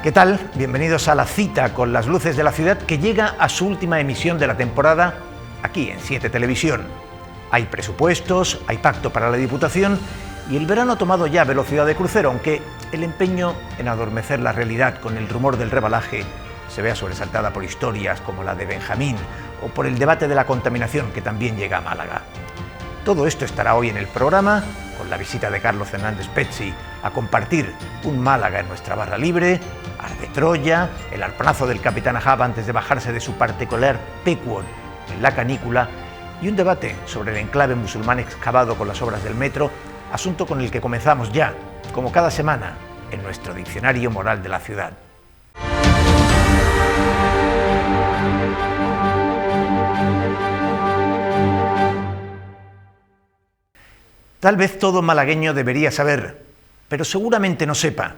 ¿Qué tal? Bienvenidos a La Cita con las luces de la ciudad, que llega a su última emisión de la temporada aquí en 7 Televisión. Hay presupuestos, hay pacto para la Diputación y el verano ha tomado ya velocidad de crucero, aunque el empeño en adormecer la realidad con el rumor del rebalaje se vea sobresaltada por historias como la de Benjamín o por el debate de la contaminación que también llega a Málaga. Todo esto estará hoy en el programa, con la visita de Carlos Fernández Pezzi a compartir un Málaga en nuestra barra libre, Ar de Troya, el arponazo del capitán Ahab antes de bajarse de su particular Pequod en la canícula y un debate sobre el enclave musulmán excavado con las obras del metro, asunto con el que comenzamos ya, como cada semana, en nuestro diccionario moral de la ciudad. Tal vez todo malagueño debería saber, pero seguramente no sepa,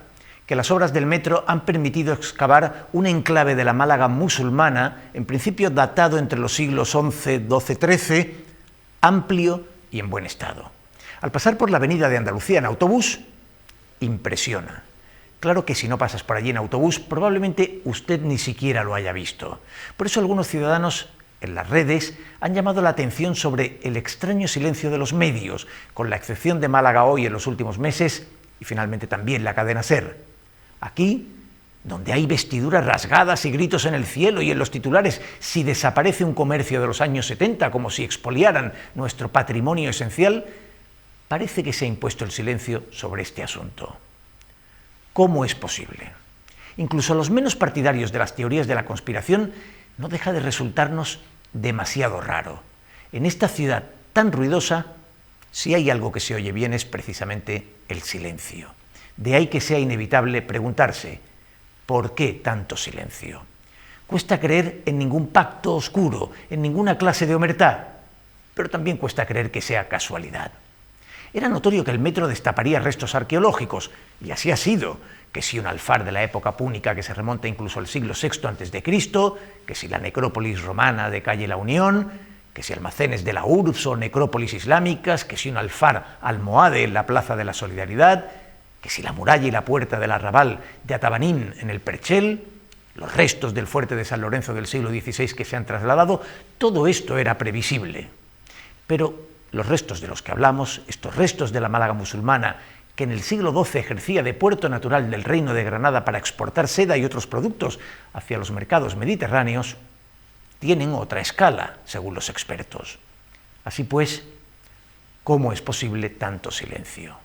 que las obras del metro han permitido excavar un enclave de la Málaga musulmana, en principio datado entre los siglos XI, XII, XIII, amplio y en buen estado. Al pasar por la avenida de Andalucía en autobús, impresiona. Claro que si no pasas por allí en autobús, probablemente usted ni siquiera lo haya visto. Por eso algunos ciudadanos en las redes han llamado la atención sobre el extraño silencio de los medios, con la excepción de Málaga Hoy en los últimos meses y finalmente también la cadena SER. Aquí, donde hay vestiduras rasgadas y gritos en el cielo y en los titulares, si desaparece un comercio de los años 70, como si expoliaran nuestro patrimonio esencial, parece que se ha impuesto el silencio sobre este asunto. ¿Cómo es posible? Incluso a los menos partidarios de las teorías de la conspiración no deja de resultarnos demasiado raro. En esta ciudad tan ruidosa, si hay algo que se oye bien es precisamente el silencio. De ahí que sea inevitable preguntarse, ¿por qué tanto silencio? Cuesta creer en ningún pacto oscuro, en ninguna clase de omertá, pero también cuesta creer que sea casualidad. Era notorio que el metro destaparía restos arqueológicos, y así ha sido, que si un alfar de la época púnica que se remonta incluso al siglo VI a.C., que si la necrópolis romana de calle La Unión, que si almacenes de la URSS o necrópolis islámicas, que si un alfar almohade en la Plaza de la Solidaridad, que si la muralla y la puerta del arrabal de Atabanín en el Perchel, los restos del fuerte de San Lorenzo del siglo XVI que se han trasladado, todo esto era previsible. Pero los restos de los que hablamos, estos restos de la Málaga musulmana, que en el siglo XII ejercía de puerto natural del Reino de Granada para exportar seda y otros productos hacia los mercados mediterráneos, tienen otra escala, según los expertos. Así pues, ¿cómo es posible tanto silencio?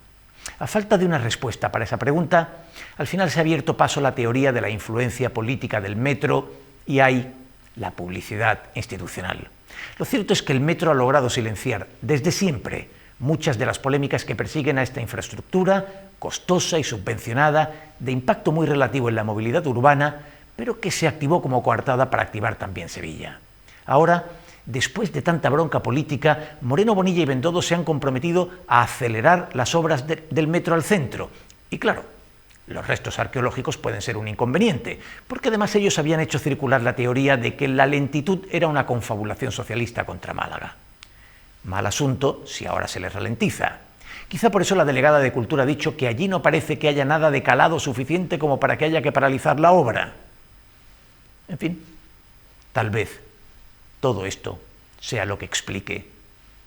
A falta de una respuesta para esa pregunta, al final se ha abierto paso la teoría de la influencia política del metro y hay la publicidad institucional. Lo cierto es que el metro ha logrado silenciar desde siempre muchas de las polémicas que persiguen a esta infraestructura costosa y subvencionada, de impacto muy relativo en la movilidad urbana, pero que se activó como coartada para activar también Sevilla. Ahora, después de tanta bronca política, Moreno Bonilla y Bendodo se han comprometido a acelerar las obras del metro al centro. Y claro, los restos arqueológicos pueden ser un inconveniente, porque además ellos habían hecho circular la teoría de que la lentitud era una confabulación socialista contra Málaga. Mal asunto si ahora se les ralentiza. Quizá por eso la delegada de Cultura ha dicho que allí no parece que haya nada de calado suficiente como para que haya que paralizar la obra. En fin, tal vez todo esto sea lo que explique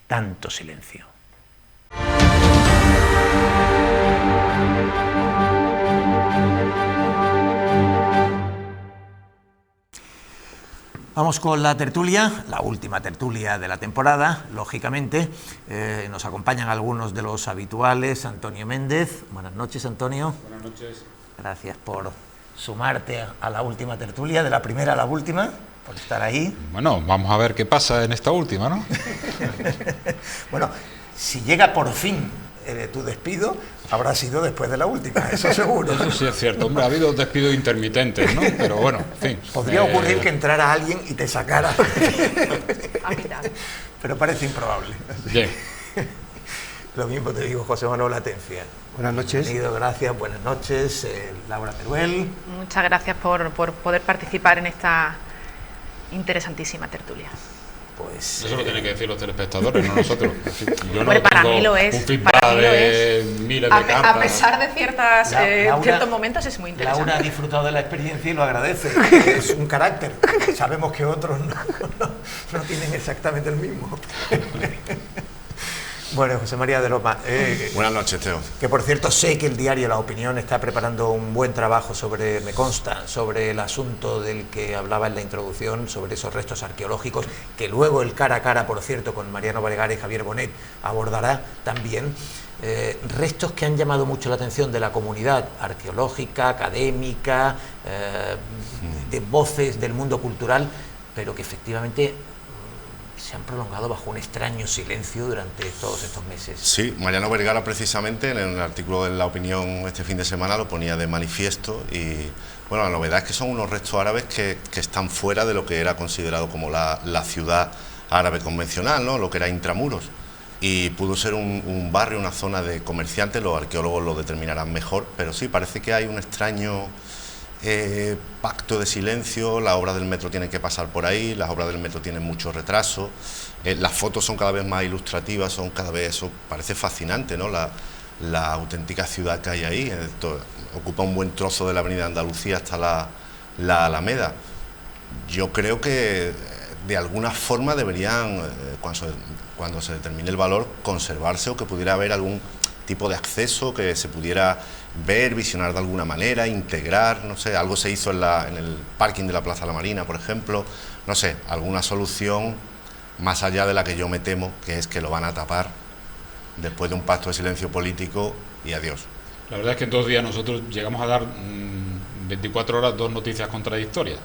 tanto silencio. Vamos con la tertulia, la última tertulia de la temporada, lógicamente. Nos acompañan algunos de los habituales. Antonio Méndez. Buenas noches, Antonio. Buenas noches. Gracias por sumarte a la última tertulia, de la primera a la última, por estar ahí. Bueno, vamos a ver qué pasa en esta última, ¿no? Bueno, si llega por fin tu despido, habrá sido después de la última, eso seguro. Eso sí es cierto, hombre, ha habido despidos intermitentes, ¿no? Pero bueno, en fin. Podría ocurrir que entrara alguien y te sacara. Pero parece improbable. Bien. Lo mismo te digo, José Manuel Atencia. Buenas noches. Bienvenido, gracias, buenas noches. Laura Teruel. Muchas gracias por poder participar en esta interesantísima tertulia. pues... Eso lo tienen que decir los telespectadores, no nosotros. Yo no para tengo mí lo es. un feedback Para mí lo de es. miles de cartas. A pesar de ciertos momentos es muy interesante. Laura ha disfrutado de la experiencia y lo agradece. Es un carácter. Sabemos que otros no tienen exactamente el mismo. Bueno, José María de Loma. Buenas noches, Teo. Que por cierto sé que el diario La Opinión está preparando un buen trabajo sobre, me consta, sobre el asunto del que hablaba en la introducción, sobre esos restos arqueológicos, que luego el cara a cara, por cierto, con Mariano Vergara y Javier Bonet abordará también. Restos que han llamado mucho la atención de la comunidad arqueológica, académica, de voces del mundo cultural, pero que efectivamente se han prolongado bajo un extraño silencio durante todos estos meses. Sí, Mariano Vergara precisamente en el artículo de La Opinión este fin de semana lo ponía de manifiesto y bueno, la novedad es que son unos restos árabes que están fuera de lo que era considerado como la ciudad árabe convencional, ¿no? Lo que era intramuros, y pudo ser un barrio, una zona de comerciantes, los arqueólogos lo determinarán mejor, pero sí, parece que hay un extraño pacto de silencio. Las obras del metro tienen que pasar por ahí, las obras del metro tienen mucho retraso, las fotos son cada vez más ilustrativas, son cada vez, eso parece fascinante, ¿no? La auténtica ciudad que hay ahí, ocupa un buen trozo de la avenida Andalucía hasta la Alameda. Yo creo que de alguna forma deberían, cuando se determine el valor, conservarse, o que pudiera haber algún tipo de acceso que se pudiera ver, visionar de alguna manera, integrar, no sé, algo se hizo en el parking de la Plaza La Marina, por ejemplo, no sé, alguna solución más allá de la que yo me temo, que es que lo van a tapar después de un pacto de silencio político y adiós. La verdad es que en 2 días nosotros llegamos a dar 24 horas 2 noticias contradictorias.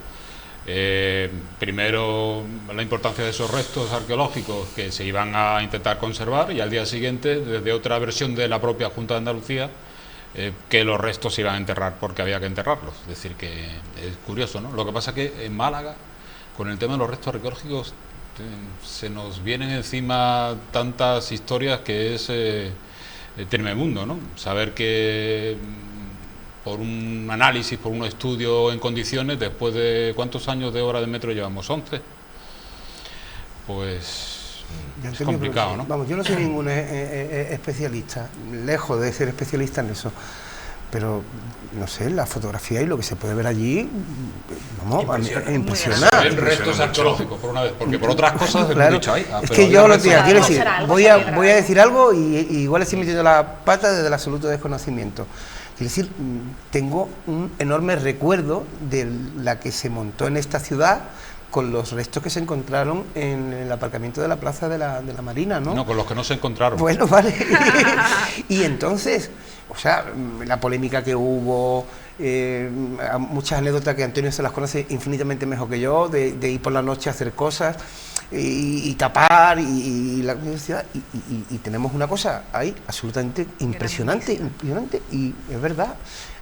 Primero, la importancia de esos restos arqueológicos que se iban a intentar conservar, y al día siguiente, desde otra versión de la propia Junta de Andalucía, que los restos se iban a enterrar porque había que enterrarlos. Es decir, que es curioso, ¿no? Lo que pasa es que en Málaga, con el tema de los restos arqueológicos, se nos vienen encima tantas historias que es tremebundo, ¿no? Saber que por un análisis, por un estudio en condiciones, después de ¿cuántos años de obra de metro llevamos? 11. Pues es complicado, ¿no? Vamos, yo no soy ningún especialista, lejos de ser especialista en eso, pero no sé, la fotografía y lo que se puede ver allí, vamos, impresionante. Se ven restos arqueológicos por una vez, porque por otras cosas claro, dicho ahí. Es que yo lo quiero decir, voy a grave. decir algo y igual estoy metiendo la pata desde el absoluto desconocimiento. Quiero decir, tengo un enorme recuerdo de la que se montó en esta ciudad con los restos que se encontraron en el aparcamiento de la Plaza de la Marina, ¿no? No, con los que no se encontraron. Bueno, vale. Y entonces, o sea, la polémica que hubo, muchas anécdotas que Antonio se las conoce infinitamente mejor que yo, de ir por la noche a hacer cosas y tapar y la universidad, y tenemos una cosa ahí absolutamente impresionante, y es verdad,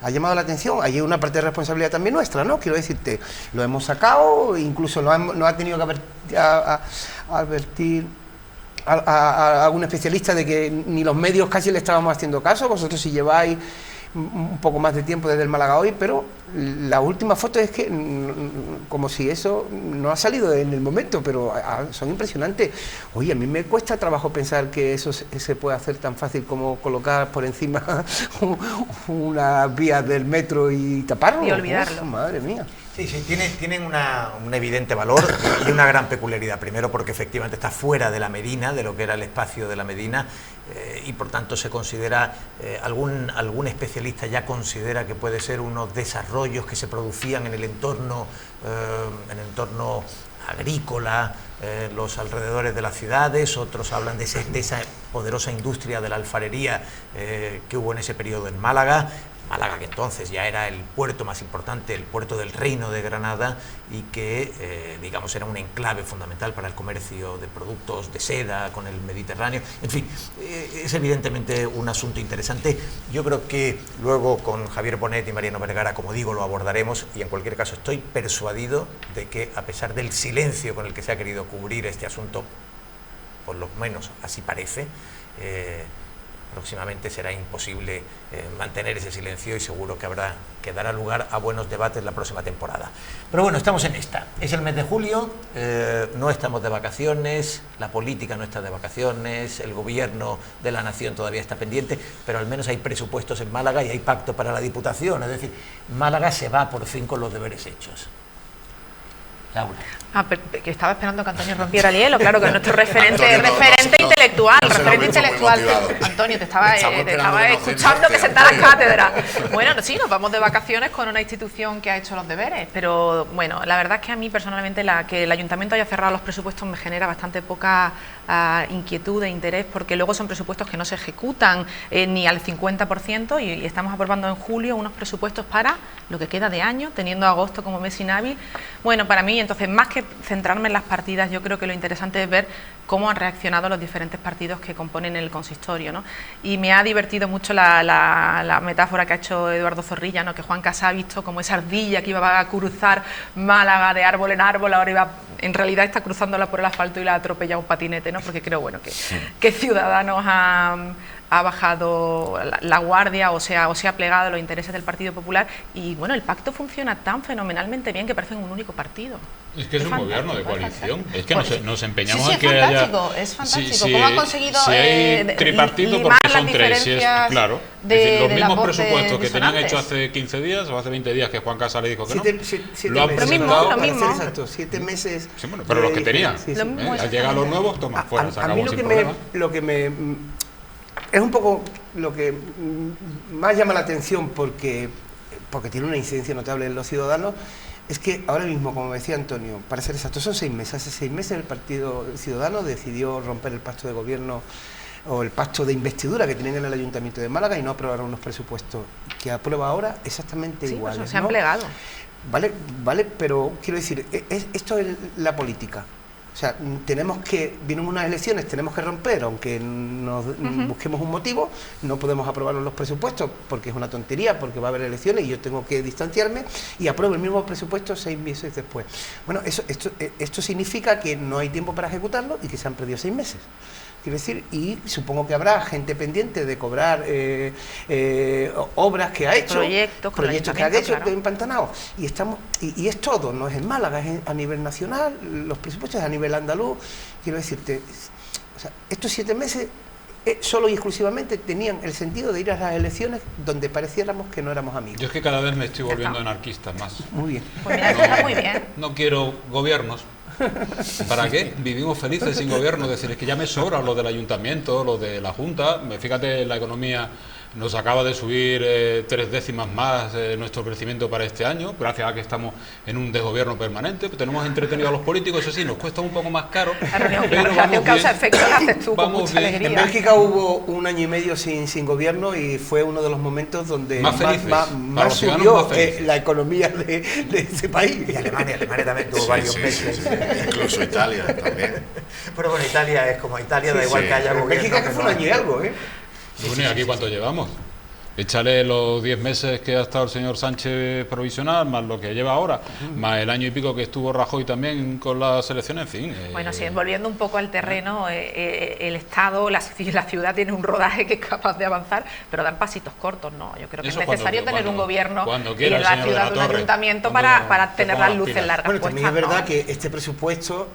ha llamado la atención. Hay una parte de responsabilidad también nuestra, ¿no? Quiero decirte, lo hemos sacado, incluso nos ha tenido que advertir a algún especialista de que ni los medios casi le estábamos haciendo caso. Vosotros si lleváis un poco más de tiempo desde el Málaga hoy, pero la última foto es que como si eso no ha salido en el momento, pero son impresionantes. Oye, a mí me cuesta trabajo pensar que eso se puede hacer tan fácil como colocar por encima una vía del metro y taparlo. Y olvidarlo. Uf, madre mía. Sí, tienen un evidente valor y una gran peculiaridad. Primero porque efectivamente está fuera de la Medina, de lo que era el espacio de la Medina, y por tanto se considera, algún especialista ya considera que puede ser unos desarrollos que se producían en el entorno agrícola, los alrededores de las ciudades. Otros hablan de esa poderosa industria de la alfarería que hubo en ese periodo en Málaga, que entonces ya era el puerto más importante, el puerto del Reino de Granada, y que, digamos, era un enclave fundamental para el comercio de productos de seda con el Mediterráneo. En fin, es evidentemente un asunto interesante. Yo creo que luego con Javier Bonet y Mariano Vergara, como digo, lo abordaremos, y en cualquier caso estoy persuadido de que, a pesar del silencio con el que se ha querido cubrir este asunto, por lo menos así parece, próximamente será imposible mantener ese silencio y seguro que dará lugar a buenos debates la próxima temporada. Pero bueno, estamos en esta. Es el mes de julio, no estamos de vacaciones, la política no está de vacaciones, el gobierno de la nación todavía está pendiente, pero al menos hay presupuestos en Málaga y hay pacto para la Diputación. Es decir, Málaga se va por fin con los deberes hechos. Laura. Que estaba esperando que Antonio rompiera el hielo, claro, que es nuestro referente intelectual, Antonio, te estaba escuchando que sentaras cátedra. Bueno, sí, nos vamos de vacaciones con una institución que ha hecho los deberes, pero bueno, la verdad es que a mí personalmente que el ayuntamiento haya cerrado los presupuestos me genera bastante poca inquietud e interés, porque luego son presupuestos que no se ejecutan ni al 50% y estamos aprobando en julio unos presupuestos para lo que queda de año, teniendo agosto como mes inhábil. Bueno, para mí, entonces, más que centrarme en las partidas, yo creo que lo interesante es ver cómo han reaccionado los diferentes partidos que componen el consistorio, ¿no? Y me ha divertido mucho la metáfora que ha hecho Eduardo Zorrilla, ¿no? Que Juan Casá ha visto como esa ardilla que iba a cruzar Málaga de árbol en árbol, ahora en realidad está cruzándola por el asfalto y la ha atropellado un patinete, ¿no? Porque creo, bueno, que Ciudadanos ha bajado la guardia o se ha plegado a los intereses del Partido Popular y bueno, el pacto funciona tan fenomenalmente bien que parecen un único partido. Es que es un gobierno de coalición, es que nos empeñamos en que es fantástico, cómo han conseguido si hay tripartito porque son tres, si es, claro, los mismos presupuestos que tenían hecho hace 15 días o hace 20 días que Juan Casas le dijo que lo han presentado, lo mismo. Exacto, 7 meses. Sí, bueno, pero los que tenían, al llegar los nuevos, toma, fuera, se acabó sin problema. Lo que me es un poco lo que más llama la atención porque tiene una incidencia notable en los ciudadanos, es que ahora mismo, como decía Antonio, para ser exacto, son 6 meses. Hace 6 meses el Partido Ciudadano decidió romper el pacto de gobierno o el pacto de investidura que tenían en el Ayuntamiento de Málaga y no aprobaron unos presupuestos que aprueba ahora exactamente iguales. Pues se han plegado. Vale, pero quiero decir, esto es la política. O sea, vienen unas elecciones, tenemos que romper, aunque nos busquemos un motivo, no podemos aprobar los presupuestos porque es una tontería, porque va a haber elecciones y yo tengo que distanciarme y apruebo el mismo presupuesto 6 meses después. Bueno, esto significa que no hay tiempo para ejecutarlo y que se han perdido 6 meses. Quiero decir, y supongo que habrá gente pendiente de cobrar obras que ha hecho, proyectos que ha hecho, claro, empantanados. Y es todo, no es en Málaga, es a nivel nacional, los presupuestos a nivel andaluz. Quiero decirte, o sea, estos 7 meses solo y exclusivamente tenían el sentido de ir a las elecciones donde pareciéramos que no éramos amigos. Yo es que cada vez me estoy volviendo anarquista más. Muy bien. Pues mira, está muy bien. No quiero gobiernos. ¿Para qué? Vivimos felices sin gobierno. Es decir, es que ya me sobra lo del ayuntamiento, lo de la Junta. Fíjate, la economía nos acaba de subir 3 décimas más nuestro crecimiento para este año, gracias a que estamos en un desgobierno permanente. Tenemos entretenido a los políticos, eso sí, nos cuesta un poco más caro. Pero relación causa-efecto la haces tú con mucha alegría. En Bélgica hubo 1 año y medio sin gobierno y fue uno de los momentos donde más subió la economía de ese país. Y Alemania también tuvo varios meses. Sí. Incluso Italia también. Pero bueno, Italia es como Italia, da igual que haya gobierno. Bélgica que fue 1 año y algo, Bueno, ¿y aquí cuánto llevamos? Échale los 10 meses que ha estado el señor Sánchez provisional, más lo que lleva ahora, más el año y pico que estuvo Rajoy también con las elecciones, en fin. Bueno, sí, volviendo un poco al terreno, el Estado, la ciudad tiene un rodaje que es capaz de avanzar, pero dan pasitos cortos, ¿no? Yo creo que es necesario tener un gobierno y en la ciudad un ayuntamiento para tener las luces largas. Bueno, también es verdad que este presupuesto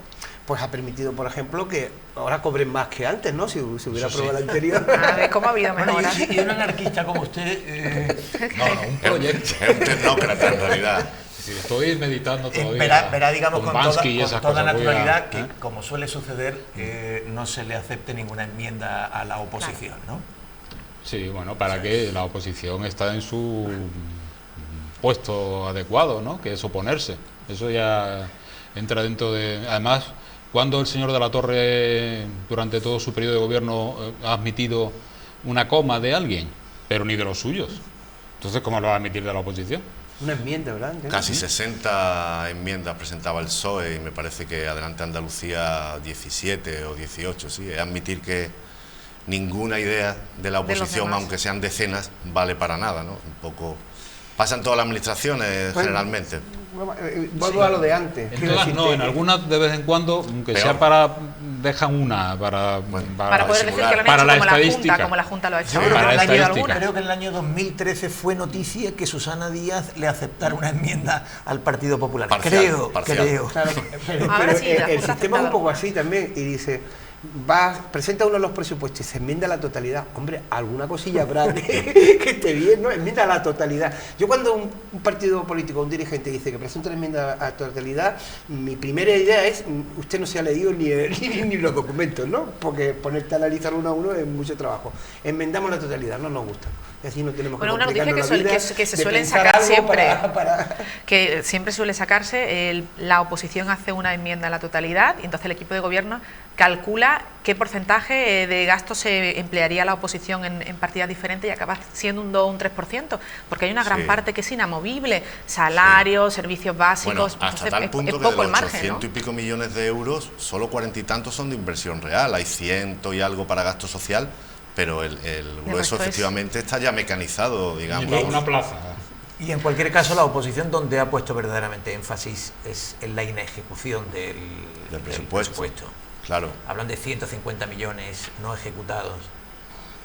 pues ha permitido, por ejemplo, que ahora cobren más que antes, ¿no? Si hubiera aprobado el anterior. A ver, ¿cómo ha habido mejoras? Y un anarquista como usted... un proyecto. Es un tecnócrata, en realidad. Sí, estoy meditando todavía. Verá, digamos, con toda naturalidad que, ¿eh? como suele suceder, no se le acepte ninguna enmienda a la oposición, ¿no? Sí, bueno, para que la oposición está en su puesto adecuado, ¿no? Que es oponerse. Eso ya entra dentro de... Además, cuando el señor de la Torre, durante todo su periodo de gobierno, ha admitido una coma de alguien, pero ni de los suyos. Entonces, ¿cómo lo va a admitir de la oposición? Una enmienda, ¿verdad? Casi 60 enmiendas presentaba el PSOE y me parece que Adelante Andalucía 17 o 18, sí. Es admitir que ninguna idea de la oposición, aunque sean decenas, vale para nada, ¿no? Un poco... Pasa en todas las administraciones, generalmente. Vuelvo a lo de antes. En todas no, en algunas de vez en cuando, aunque sea para dejan una para poder decir que lo han para hecho la como estadística. como la Junta lo ha hecho. Sí, para la estadística. Creo que en el año 2013 fue noticia que Susana Díaz le aceptara una enmienda al Partido Popular. Parcial. Creo. Claro, pero Ahora sí, la el Junta sistema es un aceptado. poco así también, y dice, presenta uno los presupuestos y se enmienda la totalidad. Hombre, alguna cosilla habrá que esté bien, ¿no? Enmienda la totalidad. Yo cuando un partido político, un dirigente dice que presenta una enmienda a la totalidad, mi primera idea es, usted no se ha leído ni los documentos, ¿no? Porque ponerte a analizar uno a uno es mucho trabajo. Enmendamos la totalidad, no nos gusta. Y así no tenemos Bueno, que una noticia complicarnos la vida que se de suelen pensar sacar algo siempre, para- que siempre suele sacarse, la oposición hace una enmienda a la totalidad y entonces el equipo de gobierno calcula qué porcentaje de gasto se emplearía la oposición en partidas diferentes y acaba siendo un 2 o un 3%, porque hay una gran Sí. parte que es inamovible, salarios, servicios básicos, Bueno, hasta entonces tal es punto que de poco los el margen, 800 ¿no? y pico millones de euros, solo 40 y tantos son de inversión real, hay 100 y algo para gasto social, pero el grueso resto es- efectivamente está ya mecanizado, digamos. Ni para una plaza. Y en cualquier caso, la oposición donde ha puesto verdaderamente énfasis es en la inejecución del presupuesto. Claro. Hablan de 150 millones no ejecutados.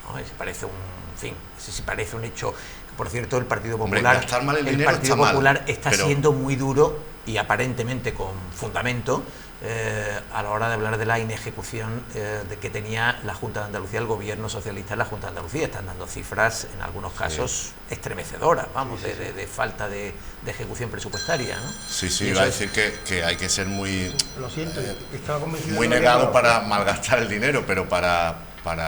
¿No? Se parece un hecho. Por cierto, el Partido Hombre, Popular, gastar mal el dinero Partido está mal, Popular está pero- siendo muy duro y aparentemente con fundamento a la hora de hablar de la inejecución de que tenía la Junta de Andalucía, el gobierno socialista en la Junta de Andalucía. Están dando cifras, en algunos casos, estremecedoras, vamos, de falta de ejecución presupuestaria, ¿no? Sí, Y iba a eso es- decir que hay que ser muy Lo siento, estaba convencido muy de que negado no. para malgastar el dinero, pero para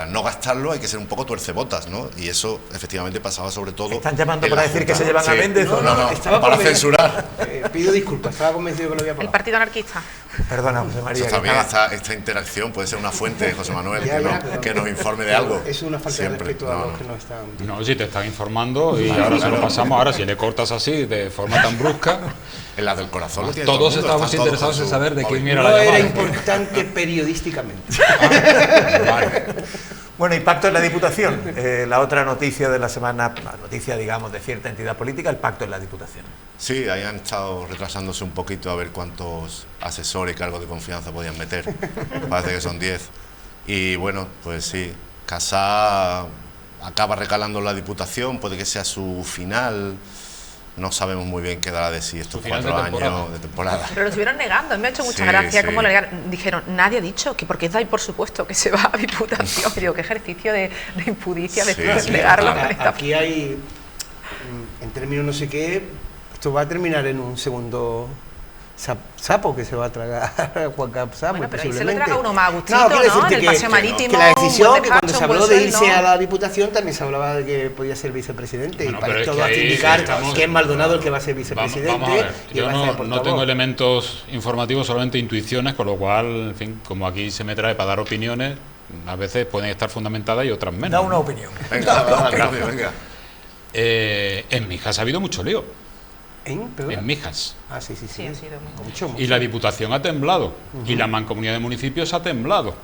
no gastarlo hay que ser un poco tuercebotas, ¿no? Y eso efectivamente pasaba sobre todo. ¿Están llamando en para la decir que Junta. se llevan a Méndez o No, estaba para convencido- censurar. Pido disculpas, estaba convencido que lo había El pagado. Partido Anarquista. Perdona, José María. Eso que también, estaba- esta interacción puede ser una fuente, José Manuel, Ya, que, que nos informe de algo. Es una falta Siempre. de respeto a No, los no. que no están. No, si te están informando y ahora se lo pasamos, ahora si le cortas así de forma tan brusca, En la del corazón lo tiene todos todo el mundo, estábamos están todos interesados con en su saber de quién móvil. era No la era llamada. importante periodísticamente. Vale. Bueno, y pacto en la Diputación. La otra noticia de la semana, la noticia, digamos, de cierta entidad política, el pacto en la Diputación. Sí, ahí han estado retrasándose un poquito a ver cuántos asesores y cargos de confianza podían meter. Parece que son 10. Y bueno, pues sí, Casá acaba recalando en la Diputación, puede que sea su final. No sabemos muy bien qué dará de sí estos Su final 4 de temporada. años de temporada. Pero lo estuvieron negando, me ha hecho mucha Sí, gracia sí. cómo lo negaron. Dijeron, nadie ha dicho que porque da y por supuesto que se va a Diputación. Y digo, qué ejercicio de impudicia de Sí, sí. negarlo. Ahora, con esta- aquí hay, en términos no sé qué, esto va a terminar en un segundo sapo que se va a tragar Juan Capsá, Bueno, muy pero ahí se lo posiblemente. traga uno más a gustito, quiero ¿no? decirte En el paseo marítimo, que la decisión, buen que cuando despacho, se habló buen de irse sueldo. a la Diputación también se hablaba de que podía ser vicepresidente, Bueno, y pero para es esto que va a ahí indicar estamos- que es Maldonado el que va a ser Vamos vicepresidente a ver, y yo va a ser no portavoz. tengo elementos informativos, solamente intuiciones, con lo cual, en fin, como aquí se me trae para dar opiniones, a veces pueden estar fundamentadas y otras menos. Da una ¿no? opinión. Venga, dale, venga. En Mijas ha habido mucho lío, ¿Perdona? en Mijas. Ah, sí, sí, sí. Sí, ha sido muy- Mucho, Y la Diputación ha temblado, y la Mancomunidad de Municipios ha temblado.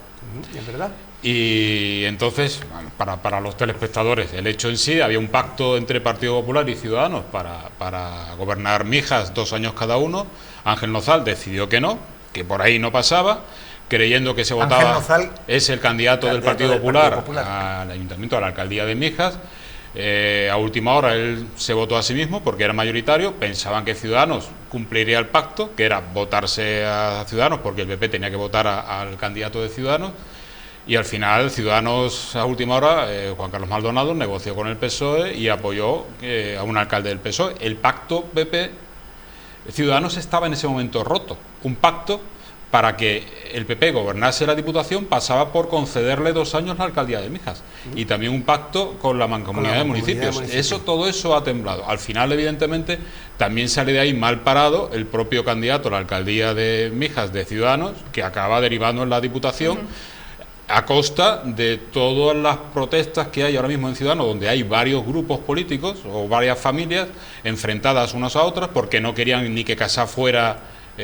es verdad. Y entonces, bueno, para los telespectadores, el hecho en sí, había un pacto entre Partido Popular y Ciudadanos para gobernar Mijas 2 años cada uno. Ángel Nozal decidió que no, que por ahí no pasaba, creyendo que se Ángel votaba, Nozal, es el candidato del Partido del Popular, Partido Popular. al Ayuntamiento, a la Alcaldía de Mijas. A última hora él se votó a sí mismo porque era mayoritario, pensaban que Ciudadanos cumpliría el pacto, que era votarse a Ciudadanos porque el PP tenía que votar al candidato de Ciudadanos, y al final Ciudadanos a última hora, Juan Carlos Maldonado negoció con el PSOE y apoyó a un alcalde del PSOE. El pacto PP-Ciudadanos estaba en ese momento roto, un pacto para que el PP gobernase la Diputación pasaba por concederle 2 años la alcaldía de Mijas, y también un pacto con la Mancomunidad de Municipios. Todo eso ha temblado. Al final, evidentemente, también sale de ahí mal parado el propio candidato a la alcaldía de Mijas de Ciudadanos, que acaba derivando en la Diputación, a costa de todas las protestas que hay ahora mismo en Ciudadanos, donde hay varios grupos políticos o varias familias enfrentadas unas a otras porque no querían ni que Casá fuera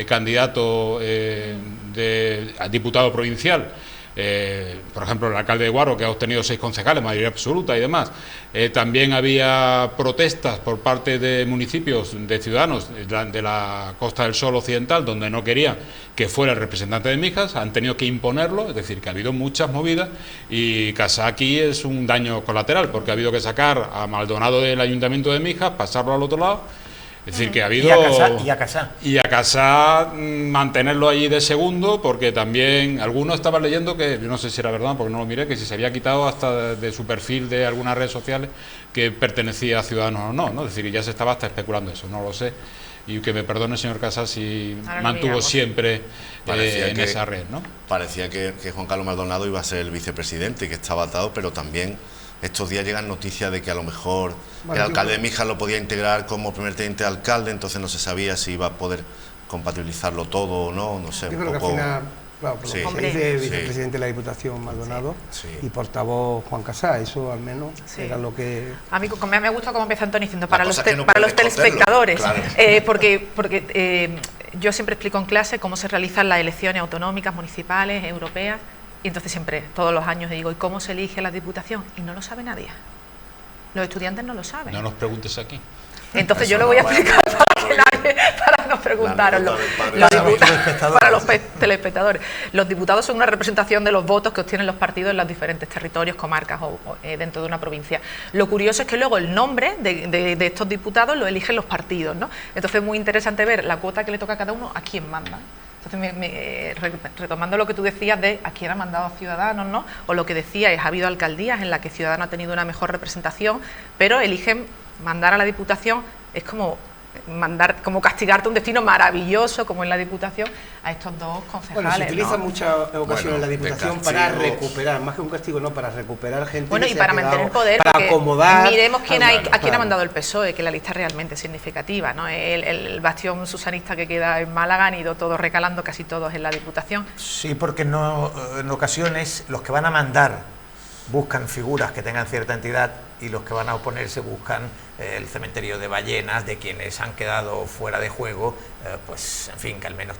candidato a diputado provincial por ejemplo, el alcalde de Guaro, que ha obtenido 6 concejales, mayoría absoluta y demás. También había protestas por parte de municipios, de ciudadanos de la Costa del Sol occidental, donde no querían que fuera el representante de Mijas, han tenido que imponerlo, es decir, que ha habido muchas movidas, y Casá aquí es un daño colateral, porque ha habido que sacar a Maldonado del Ayuntamiento de Mijas, pasarlo al otro lado. Es decir, que ha habido... Y a Casá mantenerlo allí de segundo, porque también algunos estaban leyendo que, yo no sé si era verdad, porque no lo miré, que si se había quitado hasta de su perfil de algunas redes sociales que pertenecía a Ciudadanos o no, ¿no? Es decir, ya se estaba hasta especulando eso, no lo sé. Y que me perdone, señor Casas, si mantuvo siempre en esa red, ¿no? Parecía que Juan Carlos Maldonado iba a ser el vicepresidente y que estaba atado, pero también estos días llegan noticias de que a lo mejor el alcalde de Mijas lo podía integrar como primer teniente de alcalde, entonces no se sabía si iba a poder compatibilizarlo todo o no, no sé. Yo creo que al final, claro, por lo que dice vicepresidente de la Diputación Maldonado y portavoz Juan Casá, eso al menos era lo que... A mí me gusta cómo empieza Antonio diciendo para los telespectadores, claro. porque yo siempre explico en clase cómo se realizan las elecciones autonómicas, municipales, europeas, y entonces siempre, todos los años, digo, ¿y cómo se elige la Diputación? Y no lo sabe nadie. Los estudiantes no lo saben. No nos preguntes aquí. Entonces yo lo voy a explicar para no preguntároslo. Para los telespectadores. Los diputados son una representación de los votos que obtienen los partidos en los diferentes territorios, comarcas o dentro de una provincia. Lo curioso es que luego el nombre de estos diputados lo eligen los partidos, ¿no? Entonces es muy interesante ver la cuota que le toca a cada uno, a quién manda. Entonces, retomando lo que tú decías de a quién ha mandado a Ciudadanos, ¿no? O lo que decía es, ha habido alcaldías en las que Ciudadanos ha tenido una mejor representación, pero eligen mandar a la Diputación, es como castigarte un destino maravilloso, como en la Diputación, a estos dos concejales. Bueno, se utiliza en muchas ocasiones la Diputación para recuperar, más que un castigo, no, para recuperar gente. Bueno, y para mantener el poder, para acomodar. Miremos quién ha mandado el PSOE, que la lista es realmente significativa, ¿no? El bastión susanista que queda en Málaga han ido todos recalando, casi todos en la Diputación. Sí, porque no, en ocasiones los que van a mandar buscan figuras que tengan cierta entidad y los que van a oponerse buscan el cementerio de ballenas de quienes han quedado fuera de juego, pues en fin, que al menos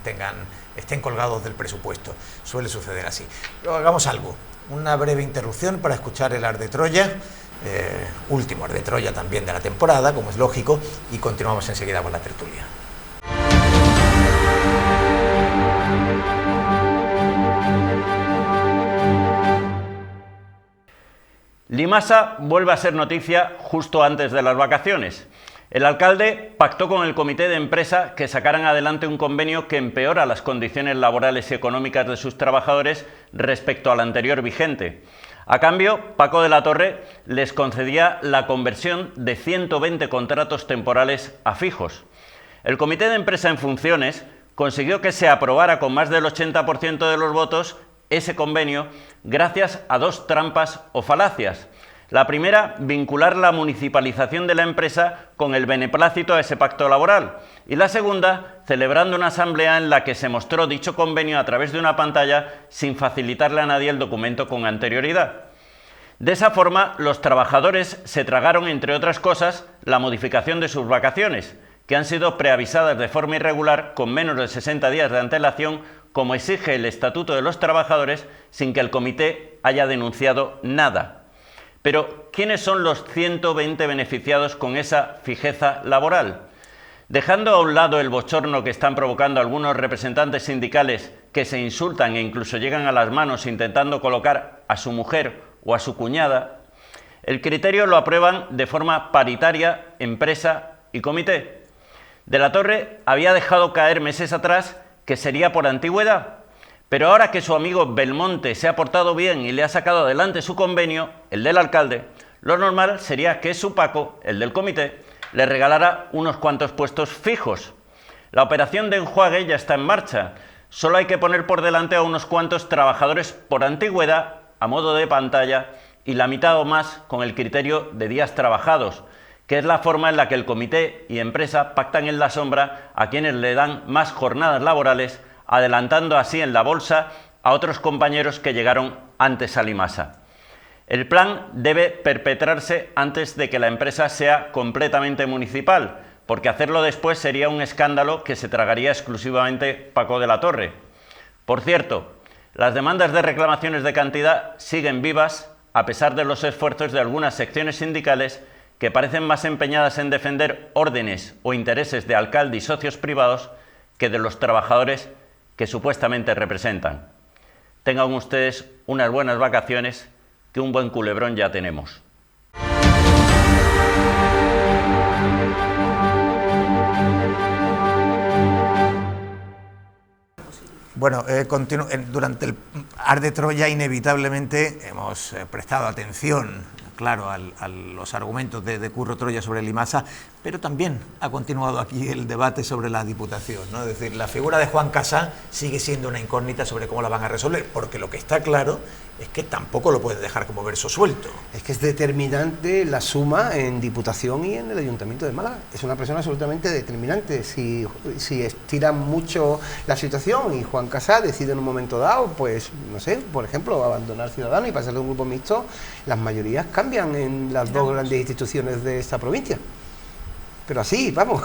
estén colgados del presupuesto. Suele suceder así. Pero hagamos algo, una breve interrupción para escuchar el Ars de Troya, último Ars de Troya también de la temporada, como es lógico, y continuamos enseguida con la tertulia. Limasa vuelve a ser noticia justo antes de las vacaciones. El alcalde pactó con el comité de empresa que sacaran adelante un convenio que empeora las condiciones laborales y económicas de sus trabajadores respecto al anterior vigente. A cambio, Paco de la Torre les concedía la conversión de 120 contratos temporales a fijos. El comité de empresa en funciones consiguió que se aprobara con más del 80% de los votos ese convenio gracias a dos trampas o falacias. La primera, vincular la municipalización de la empresa con el beneplácito a ese pacto laboral. Y la segunda, celebrando una asamblea en la que se mostró dicho convenio a través de una pantalla sin facilitarle a nadie el documento con anterioridad. De esa forma, los trabajadores se tragaron, entre otras cosas, la modificación de sus vacaciones, que han sido preavisadas de forma irregular con menos de 60 días de antelación, como exige el Estatuto de los Trabajadores, sin que el comité haya denunciado nada. Pero, ¿quiénes son los 120 beneficiados con esa fijeza laboral? Dejando a un lado el bochorno que están provocando algunos representantes sindicales que se insultan e incluso llegan a las manos intentando colocar a su mujer o a su cuñada, el criterio lo aprueban de forma paritaria empresa y comité. De la Torre había dejado caer meses atrás que sería por antigüedad, pero ahora que su amigo Belmonte se ha portado bien y le ha sacado adelante su convenio, el del alcalde, lo normal sería que su Paco, el del comité, le regalara unos cuantos puestos fijos. La operación de enjuague ya está en marcha, solo hay que poner por delante a unos cuantos trabajadores por antigüedad, a modo de pantalla, y la mitad o más con el criterio de días trabajados, que es la forma en la que el comité y empresa pactan en la sombra a quienes le dan más jornadas laborales, adelantando así en la bolsa a otros compañeros que llegaron antes a Limasa. El plan debe perpetrarse antes de que la empresa sea completamente municipal, porque hacerlo después sería un escándalo que se tragaría exclusivamente Paco de la Torre. Por cierto, Las demandas de reclamaciones de cantidad siguen vivas a pesar de los esfuerzos de algunas secciones sindicales que parecen más empeñadas en defender órdenes o intereses de alcalde y socios privados que de los trabajadores que supuestamente representan. Tengan ustedes unas buenas vacaciones, que un buen culebrón ya tenemos. Bueno, durante el Ar de Troya inevitablemente hemos prestado atención, claro, a los argumentos de Curro Troya sobre Limasa, pero también ha continuado aquí el debate sobre la Diputación, ¿no? Es decir, La figura de Juan Casá sigue siendo una incógnita sobre cómo la van a resolver, porque lo que está claro es que tampoco lo pueden dejar como verso suelto. Es que es determinante la suma en Diputación y en el Ayuntamiento de Málaga. Es una persona absolutamente determinante. Si estiran mucho la situación y Juan Casá decide en un momento dado, pues, no sé, por ejemplo, abandonar Ciudadanos y pasar de un grupo mixto, las mayorías cambian en las dos grandes instituciones de esta provincia. Pero así, vamos.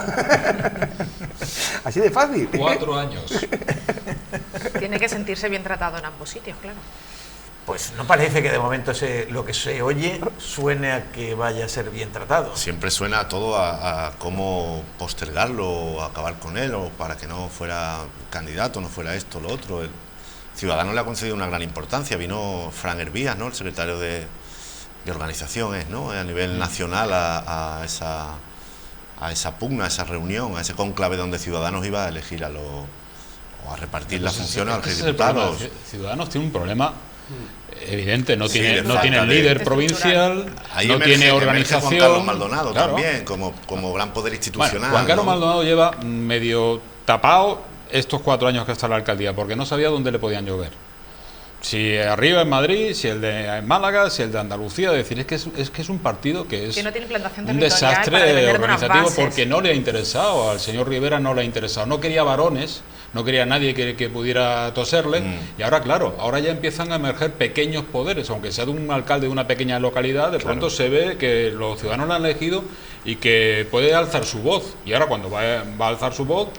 Así de fácil. 4 años. Tiene que sentirse bien tratado en ambos sitios, claro. Pues no parece que de momento lo que se oye suene a que vaya a ser bien tratado. Siempre suena todo a cómo postergarlo o acabar con él, o para que no fuera candidato, no fuera esto, lo otro. El Ciudadanos le ha concedido una gran importancia. Vino Fran Hervías, ¿no?, el secretario de organización, ¿no?, a nivel nacional a esa pugna, a esa reunión, a ese cónclave donde Ciudadanos iba a elegir o a repartir las funciones a los diputados. Ciudadanos tiene un problema evidente, no Sí, tiene líder provincial, ahí no tiene organización. Juan Carlos Maldonado, claro, también, como gran poder institucional. Bueno, Juan Carlos, ¿no?, Maldonado lleva medio tapado estos 4 años que está en la alcaldía, porque no sabía dónde le podían llover. Si arriba en Madrid, si el de Málaga, si el de Andalucía. Es decir, es que es un partido que es no tiene implantación un territorial para desastre depender de unas organizativo, bases. porque no le ha interesado, al señor Rivera no le ha interesado, no quería varones, no quería nadie que pudiera toserle, y ahora claro, ahora ya empiezan a emerger pequeños poderes, aunque sea de un alcalde de una pequeña localidad, de pronto se ve que los ciudadanos lo han elegido y que puede alzar su voz, y ahora cuando va a alzar su voz,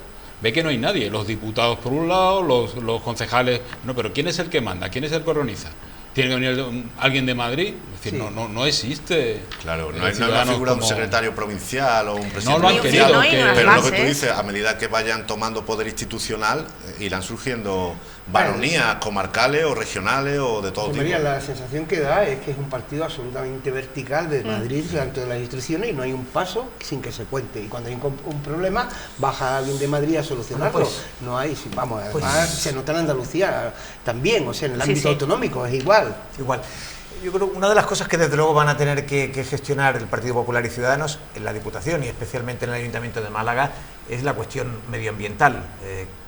ve que no hay nadie, los diputados por un lado, los concejales, no, pero ¿quién es el que manda? ¿Quién es el que organiza? ¿Tiene que venir alguien de Madrid? Es decir, Sí. no existe. Claro, no hay una figura de un secretario provincial o un presidente. No lo han querido. Pero lo que tú dices, a medida que vayan tomando poder institucional, irán surgiendo baronías comarcales o regionales o de todo Pues, tipo. María, la sensación que da es que es un partido absolutamente vertical de Madrid delante de las instituciones y no hay un paso sin que se cuente. Y cuando hay un problema, baja alguien de Madrid a solucionarlo. Bueno, pues, no hay, vamos, además se nota en Andalucía también, o sea, en el ámbito autonómico es igual. Igual. Yo creo que una de las cosas que desde luego van a tener que gestionar el Partido Popular y Ciudadanos en la Diputación y especialmente en el Ayuntamiento de Málaga es la cuestión medioambiental,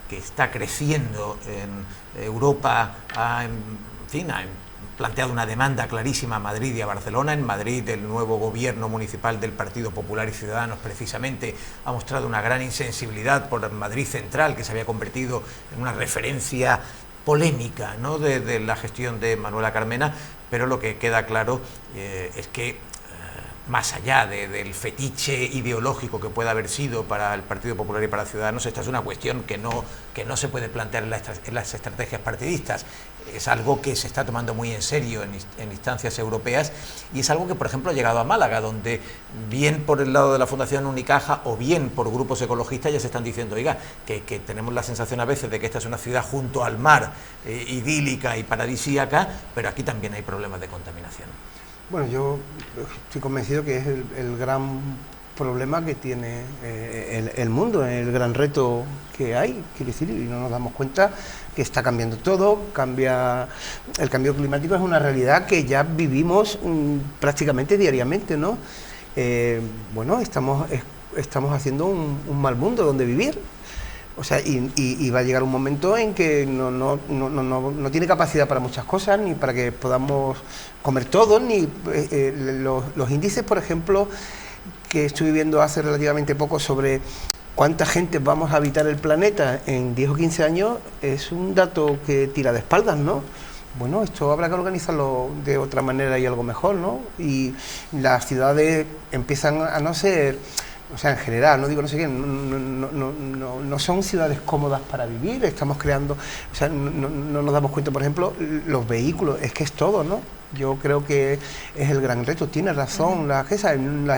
que está creciendo en Europa, ha planteado una demanda clarísima a Madrid y a Barcelona. En Madrid el nuevo gobierno municipal del Partido Popular y Ciudadanos precisamente ha mostrado una gran insensibilidad por Madrid Central, que se había convertido en una referencia polémica, ¿no?, de la gestión de Manuela Carmena, pero lo que queda claro es que más allá del fetiche ideológico que pueda haber sido para el Partido Popular y para Ciudadanos, esta es una cuestión que no se puede plantear en las estrategias partidistas. Es algo que se está tomando muy en serio en instancias europeas y es algo que, por ejemplo, ha llegado a Málaga, donde bien por el lado de la Fundación Unicaja o bien por grupos ecologistas ya se están diciendo, oiga, que tenemos la sensación a veces de que esta es una ciudad junto al mar, idílica y paradisíaca, pero aquí también hay problemas de contaminación. Bueno, yo estoy convencido que es el gran problema que tiene el mundo, el gran reto que hay, quiero decir, y no nos damos cuenta que está cambiando todo, el cambio climático es una realidad que ya vivimos prácticamente diariamente, ¿no? Bueno, estamos haciendo un mal mundo donde vivir. O sea, y va a llegar un momento en que no tiene capacidad para muchas cosas, ni para que podamos comer todo, ni los índices, por ejemplo, que estuve viendo hace relativamente poco sobre cuánta gente vamos a habitar el planeta en 10 o 15 años, es un dato que tira de espaldas, ¿no? Bueno, esto habrá que organizarlo de otra manera y algo mejor, ¿no? Y las ciudades empiezan a no ser o sea, en general, no digo no sé qué, no son ciudades cómodas para vivir, estamos creando, o sea, no nos damos cuenta, por ejemplo, los vehículos, es que es todo, ¿no? Yo creo que es el gran reto, tiene razón las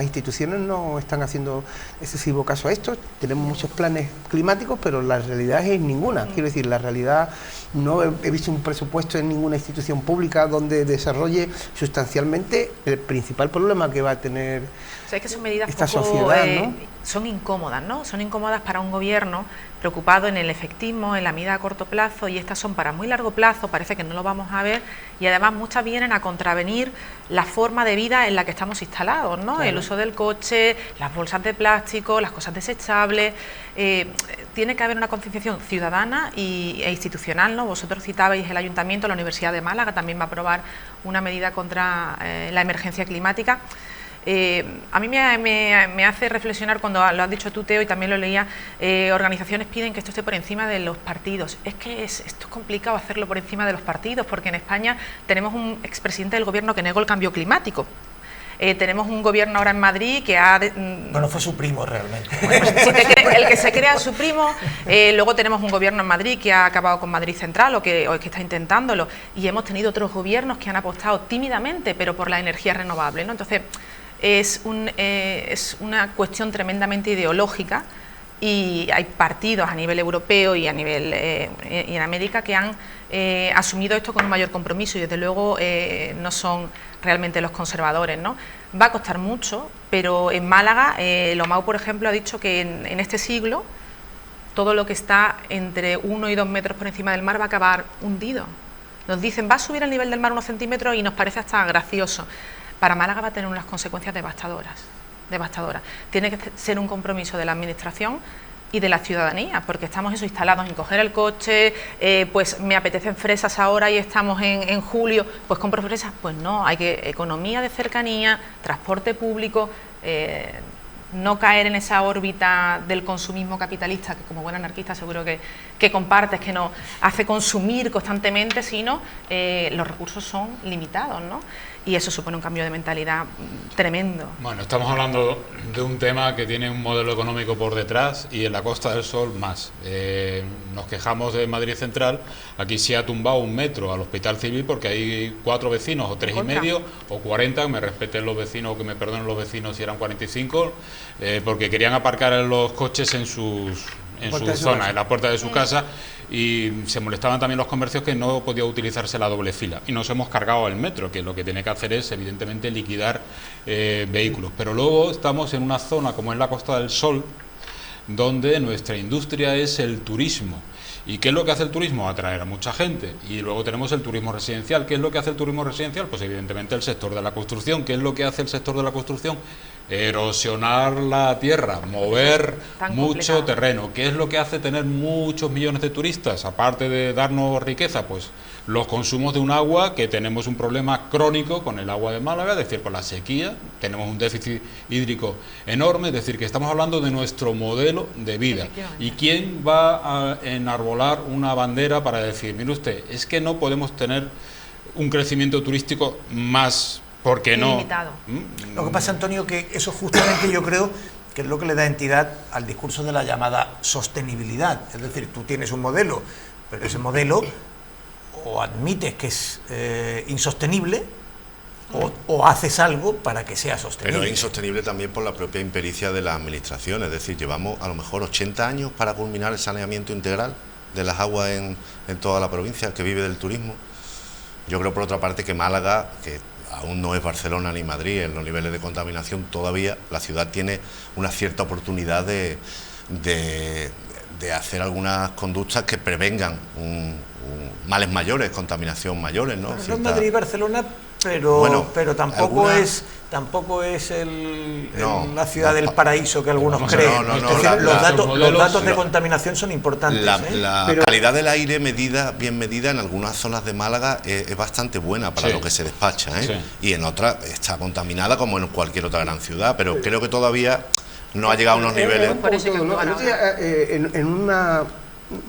instituciones no están haciendo excesivo caso a esto, tenemos muchos planes climáticos, pero la realidad es ninguna, quiero decir, la realidad, no he visto un presupuesto en ninguna institución pública donde desarrolle sustancialmente el principal problema que va a tener que son medidas esta poco, sociedad, ¿no? Son incómodas, ¿no? Son incómodas para un gobierno preocupado en el efectismo, en la medida a corto plazo, y estas son para muy largo plazo, parece que no lo vamos a ver, y además muchas vienen a contravenir la forma de vida en la que estamos instalados, ¿no? Claro. El uso del coche, las bolsas de plástico, las cosas desechables. Tiene que haber una concienciación ciudadana e institucional, ¿no? Vosotros citabais el Ayuntamiento, la Universidad de Málaga también va a aprobar una medida contra la emergencia climática. A mí me hace reflexionar cuando lo has dicho tú, Teo, y también lo leía, organizaciones piden que esto esté por encima de los partidos. Es que esto es complicado hacerlo por encima de los partidos, porque en España tenemos un expresidente del gobierno que negó el cambio climático. Tenemos un gobierno ahora en Madrid que ha... Bueno, fue su primo realmente. Bueno, el que se crea su primo. Luego tenemos un gobierno en Madrid que ha acabado con Madrid Central o que está intentándolo. Y hemos tenido otros gobiernos que han apostado tímidamente, pero por la energía renovable, ¿no? Entonces, es una cuestión tremendamente ideológica, y hay partidos a nivel europeo y a nivel y en América que han asumido esto con un mayor compromiso, y desde luego no son realmente los conservadores, ¿no? Va a costar mucho, pero en Málaga, Lomau, por ejemplo, ha dicho que en este siglo todo lo que está entre 1 y 2 metros por encima del mar va a acabar hundido. Nos dicen, va a subir el nivel del mar unos centímetros, y nos parece hasta gracioso. Para Málaga va a tener unas consecuencias devastadoras. Tiene que ser un compromiso de la Administración y de la ciudadanía, porque estamos instalados en coger el coche, pues me apetecen fresas ahora y estamos en julio, pues compro fresas. Pues no, hay que economía de cercanía, transporte público, no caer en esa órbita del consumismo capitalista, que como buen anarquista seguro que compartes, que nos hace consumir constantemente, sino los recursos son limitados, ¿no? Y eso supone un cambio de mentalidad tremendo. Bueno, estamos hablando de un tema que tiene un modelo económico por detrás, y en la Costa del Sol más. Nos quejamos de Madrid Central, aquí se ha tumbado 1 metro al Hospital Civil porque hay 4 vecinos, o 3,5, o 40, que me respeten los vecinos, o que me perdonen los vecinos si eran 45, porque querían aparcar los coches en su zona, en la puerta de su casa, y se molestaban también los comercios que no podía utilizarse la doble fila, y nos hemos cargado el metro, que lo que tiene que hacer es evidentemente liquidar vehículos. Pero luego estamos en una zona como es la Costa del Sol, donde nuestra industria es el turismo. ¿Y qué es lo que hace el turismo? Atraer a mucha gente. Y luego tenemos el turismo residencial. ¿Qué es lo que hace el turismo residencial? Pues evidentemente el sector de la construcción. ¿Qué es lo que hace el sector de la construcción? Erosionar la tierra, mover mucho terreno. ¿Qué es lo que hace tener muchos millones de turistas? Aparte de darnos riqueza, pues los consumos de un agua, que tenemos un problema crónico con el agua de Málaga, es decir, con la sequía, tenemos un déficit hídrico enorme, es decir, que estamos hablando de nuestro modelo de vida. ¿Y quién va a enarbolar una bandera para decir, mire usted, es que no podemos tener un crecimiento turístico más... ¿Por qué no? Lo que pasa, Antonio, que eso justamente yo creo que es lo que le da entidad al discurso de la llamada sostenibilidad. Es decir, tú tienes un modelo, pero ese modelo o admites que es insostenible o haces algo para que sea sostenible. Pero es insostenible también por la propia impericia de la administración. Es decir, llevamos a lo mejor 80 años para culminar el saneamiento integral de las aguas en toda la provincia que vive del turismo. Yo creo, por otra parte, que Málaga, que aún no es Barcelona ni Madrid en los niveles de contaminación, todavía la ciudad tiene una cierta oportunidad de hacer algunas conductas que prevengan males mayores, contaminación mayores, ¿no? No es Madrid y Barcelona, pero, bueno, pero tampoco es la ciudad del paraíso que algunos creen. Los datos de contaminación son importantes. La calidad del aire bien medida en algunas zonas de Málaga es bastante buena para lo que se despacha, ¿eh? Sí. Y en otras está contaminada como en cualquier otra gran ciudad, pero creo que todavía no ha llegado a unos niveles...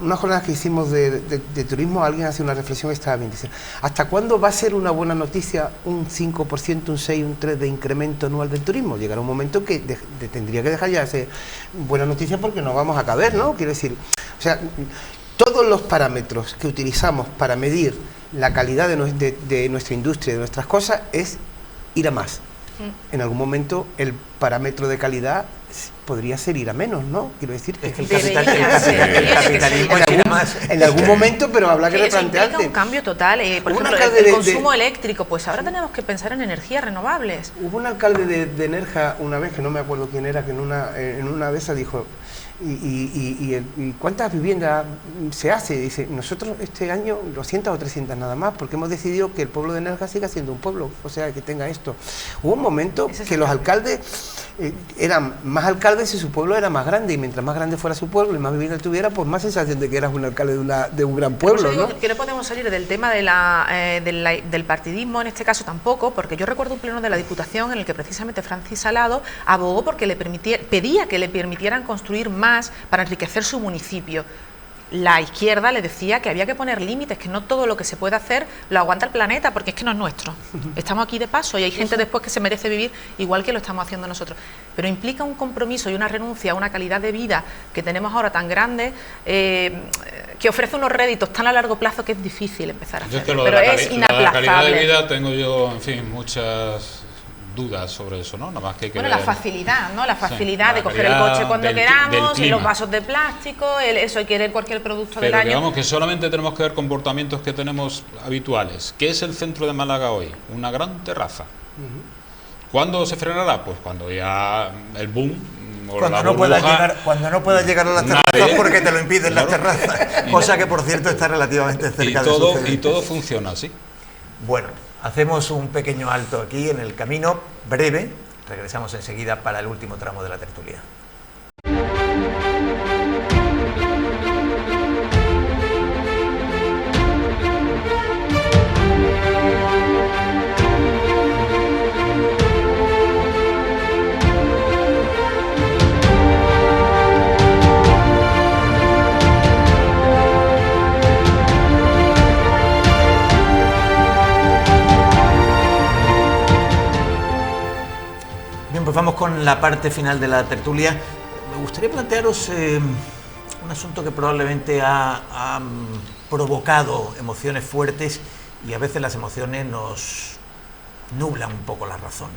unas jornadas que hicimos de turismo, alguien hace una reflexión que estaba bien, dice, ¿hasta cuándo va a ser una buena noticia un 5%, un 6, un 3 de incremento anual del turismo? Llegará un momento que tendría que dejar ya de ser buena noticia porque no vamos a caber, ¿no? Quiero decir, o sea, todos los parámetros que utilizamos para medir la calidad de nuestra industria, de nuestras cosas, es ir a más. En algún momento el parámetro de calidad podría ser ir a menos, ¿no? Quiero decir que el capitalismo es ir a más. En algún momento, pero habrá que replantearte. Eso implica un cambio total. Por ejemplo, el consumo eléctrico, pues ahora tenemos que pensar en energías renovables. Hubo un alcalde de Nerja una vez, que no me acuerdo quién era, que en una de esas dijo, ¿y cuántas viviendas se hace? Dice, nosotros este año 200 o 300 nada más, porque hemos decidido que el pueblo de Nerja siga siendo un pueblo, o sea, que tenga esto. Hubo un momento que los alcaldes eran más alcaldes si su pueblo era más grande, y mientras más grande fuera su pueblo y más vivienda tuviera, pues más sensación de que eras un alcalde de un gran pueblo, ¿no? Que no podemos salir del tema del partidismo en este caso tampoco, porque yo recuerdo un pleno de la Diputación en el que precisamente Francis Salado abogó porque pedía que le permitieran construir más para enriquecer su municipio. La izquierda le decía que había que poner límites, que no todo lo que se puede hacer lo aguanta el planeta, porque es que no es nuestro. Estamos aquí de paso y hay gente después que se merece vivir igual que lo estamos haciendo nosotros. Pero implica un compromiso y una renuncia a una calidad de vida que tenemos ahora tan grande, que ofrece unos réditos tan a largo plazo que es difícil empezar a hacerlo. Pero es inaplazable. La calidad de vida tengo yo, en fin, muchas dudas sobre eso, ¿no? Nada más que la facilidad, ¿no? La facilidad, sí, de coger el coche cuando queramos, los vasos de plástico, eso y querer cualquier producto del año. Digamos que solamente tenemos que ver comportamientos que tenemos habituales. ¿Qué es el centro de Málaga hoy? Una gran terraza. ¿Cuándo se frenará? Pues cuando ya el boom. Cuando no puedas llegar a las terrazas porque te lo impiden las terrazas. Cosa que, por cierto, está relativamente cerca de suceder. Y todo funciona así. Bueno, hacemos un pequeño alto aquí en el camino, breve. Regresamos enseguida para el último tramo de la tertulia. Pues vamos con la parte final de la tertulia. Me gustaría plantearos un asunto que probablemente ha provocado emociones fuertes, y a veces las emociones nos nublan un poco la razón.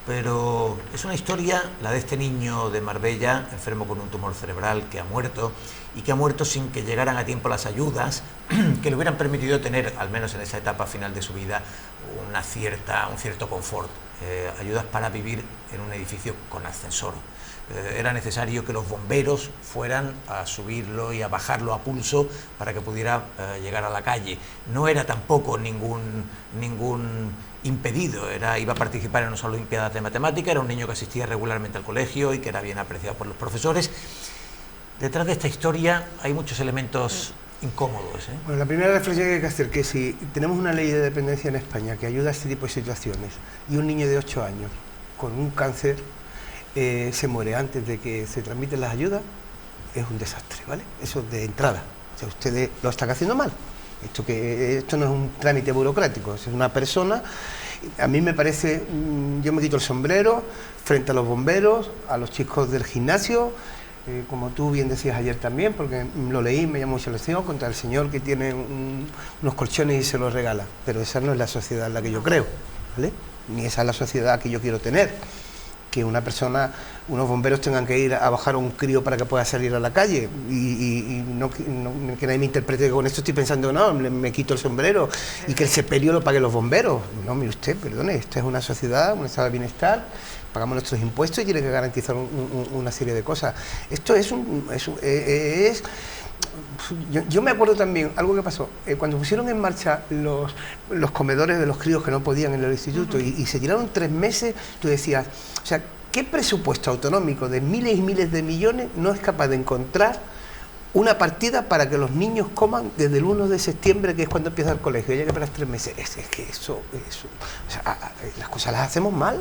Pero es una historia, la de este niño de Marbella, enfermo con un tumor cerebral, que ha muerto, y que ha muerto sin que llegaran a tiempo las ayudas que le hubieran permitido tener, al menos en esa etapa final de su vida, un cierto confort. Ayudas para vivir en un edificio con ascensor. Era necesario que los bomberos fueran a subirlo y a bajarlo a pulso para que pudiera llegar a la calle. No era tampoco ningún impedido, iba a participar en unas olimpiadas de matemática, era un niño que asistía regularmente al colegio y que era bien apreciado por los profesores. Detrás de esta historia hay muchos elementos incómodos. Bueno, la primera reflexión que hay que hacer es que si tenemos una ley de dependencia en España que ayuda a este tipo de situaciones, y un niño de 8 años con un cáncer se muere antes de que se transmiten las ayudas, es un desastre, ¿vale? Eso de entrada. O sea, ustedes lo están haciendo mal. Esto no es un trámite burocrático, es una persona. A mí me parece, yo me quito el sombrero frente a los bomberos, a los chicos del gimnasio, como tú bien decías ayer también, porque lo leí, me llamó mucho la atención, contra el señor que tiene unos colchones y se los regala. Pero esa no es la sociedad en la que yo creo, ¿vale? Ni esa es la sociedad que yo quiero tener. Que una persona, unos bomberos tengan que ir a bajar a un crío para que pueda salir a la calle y que nadie me interprete que con esto estoy pensando, no, me quito el sombrero y que el sepelio lo paguen los bomberos. No, mire usted, perdone, esta es una sociedad, un estado de bienestar, pagamos nuestros impuestos y tiene que garantizar una serie de cosas. Esto yo me acuerdo también, algo que pasó, cuando pusieron en marcha los comedores de los críos que no podían en el instituto y se tiraron 3 meses, tú decías, o sea, ¿qué presupuesto autonómico de miles y miles de millones no es capaz de encontrar una partida para que los niños coman desde el 1 de septiembre, que es cuando empieza el colegio, y hay que esperar 3 meses? Es que eso, o sea, las cosas las hacemos mal.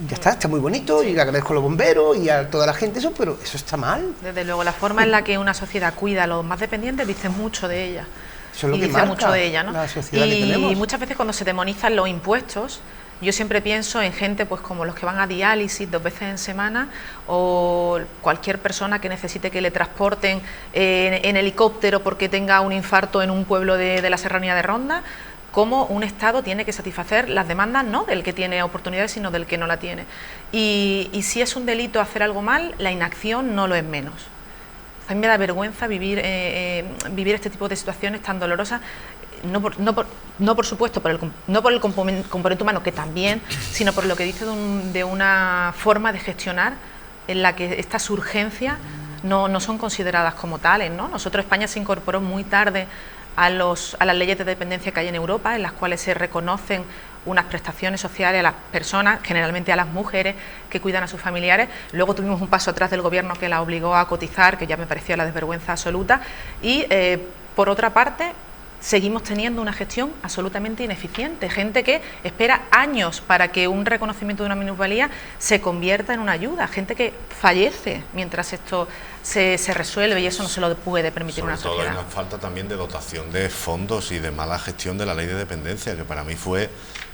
ya está muy bonito y le agradezco a los bomberos y a toda la gente eso, pero eso está mal. Desde luego, la forma en la que una sociedad cuida a los más dependientes dice mucho de ella. Eso es lo y que dice marca mucho de ella, ¿no? la sociedad que tenemos. Y muchas veces cuando se demonizan los impuestos, yo siempre pienso en gente pues como los que van a diálisis 2 veces en semana, o cualquier persona que necesite que le transporten en helicóptero porque tenga un infarto en un pueblo de la Serranía de Ronda. Cómo un Estado tiene que satisfacer las demandas no del que tiene oportunidades, sino del que no la tiene. Y si es un delito hacer algo mal, la inacción no lo es menos. A mí me da vergüenza vivir este tipo de situaciones tan dolorosas, no por supuesto, no por el componente humano, que también, sino por lo que dice de una forma de gestionar en la que estas urgencias no son consideradas como tales, ¿no? Nosotros, España se incorporó muy tarde a las leyes de dependencia que hay en Europa, en las cuales se reconocen unas prestaciones sociales a las personas, generalmente a las mujeres que cuidan a sus familiares. Luego tuvimos un paso atrás del gobierno que la obligó a cotizar, que ya me parecía la desvergüenza absoluta, y por otra parte seguimos teniendo una gestión absolutamente ineficiente, gente que espera años para que un reconocimiento de una minusvalía se convierta en una ayuda, gente que fallece mientras esto se resuelve, y eso no se lo puede permitir una sociedad. Sobre todo hay una falta también de dotación de fondos y de mala gestión de la ley de dependencia, que para mí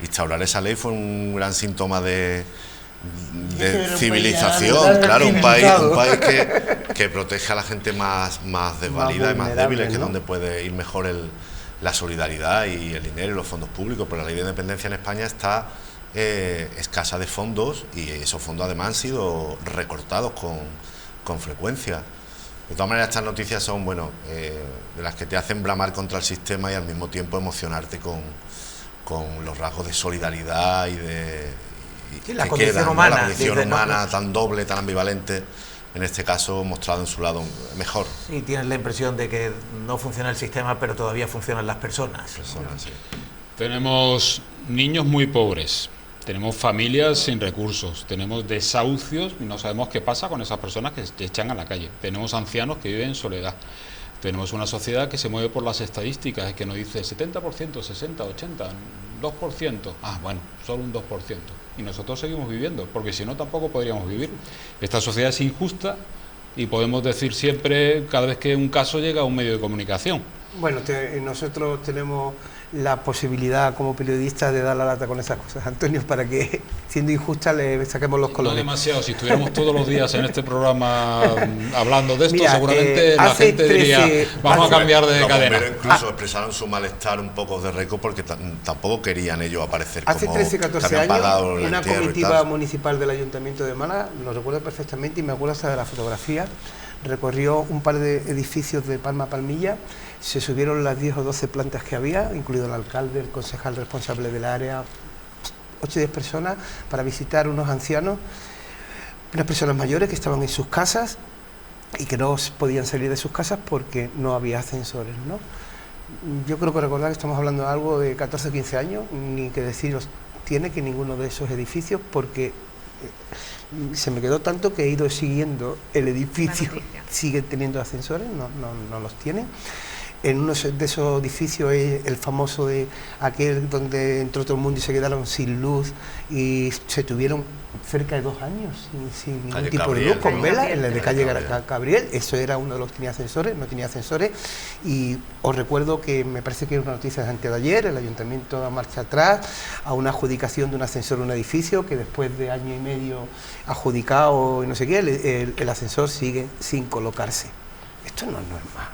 instaurar esa ley fue un gran síntoma de civilización, claro, un país que protege a la gente más desvalida y más débil, que es donde puede ir mejor la solidaridad y el dinero y los fondos públicos. Pero la ley de dependencia en España está escasa de fondos, y esos fondos además han sido recortados con frecuencia. De todas maneras, estas noticias son, de las que te hacen bramar contra el sistema y al mismo tiempo emocionarte con los rasgos de solidaridad y de la condición humana, la condición humana tan doble, tan ambivalente, en este caso mostrado en su lado mejor. Sí, tienes la impresión de que no funciona el sistema, pero todavía funcionan las personas. Sí. Tenemos niños muy pobres, tenemos familias sin recursos, tenemos desahucios y no sabemos qué pasa con esas personas que se echan a la calle. Tenemos ancianos que viven en soledad. Tenemos una sociedad que se mueve por las estadísticas, que nos dice 70%, 60%, 80%, 2%. Ah, bueno, solo un 2%. Y nosotros seguimos viviendo, porque si no tampoco podríamos vivir. Esta sociedad es injusta y podemos decir siempre, cada vez que un caso llega a un medio de comunicación. Bueno, nosotros tenemos la posibilidad como periodistas de dar la lata con esas cosas, Antonio, para que, siendo injusta, le saquemos los colores. No demasiado, si estuviéramos todos los días en este programa hablando de esto, mira, seguramente la gente diría, vamos a cambiar de cadena. Los incluso expresaron su malestar un poco de récord, porque tampoco querían ellos aparecer hace como 13, 14 que habían pagado años, el una entierro comitiva municipal del Ayuntamiento de Málaga, lo recuerdo perfectamente y me acuerdo hasta de la fotografía, recorrió un par de edificios de Palma Palmilla, se subieron las 10 o 12 plantas que había, incluido el alcalde, el concejal responsable del área, 8 o 10 personas, para visitar unos ancianos, unas personas mayores que estaban en sus casas y que no podían salir de sus casas porque no había ascensores, ¿no? Yo creo que recordar que estamos hablando de algo de 14 o 15 años, ni que deciros tiene que ninguno de esos edificios, porque se me quedó tanto que he ido siguiendo el edificio, sigue teniendo ascensores, no los tiene. En uno de esos edificios es el famoso de aquel donde entró todo el mundo y se quedaron sin luz y se tuvieron cerca de 2 años sin ningún tipo de luz, con vela, en la de calle Gabriel. Eso era uno de los que tenía ascensores, no tenía ascensores. Y os recuerdo que me parece que es una noticia de antes de ayer, el ayuntamiento da marcha atrás a una adjudicación de un ascensor en un edificio que después de año y medio adjudicado y no sé qué, el ascensor sigue sin colocarse. Esto no es normal.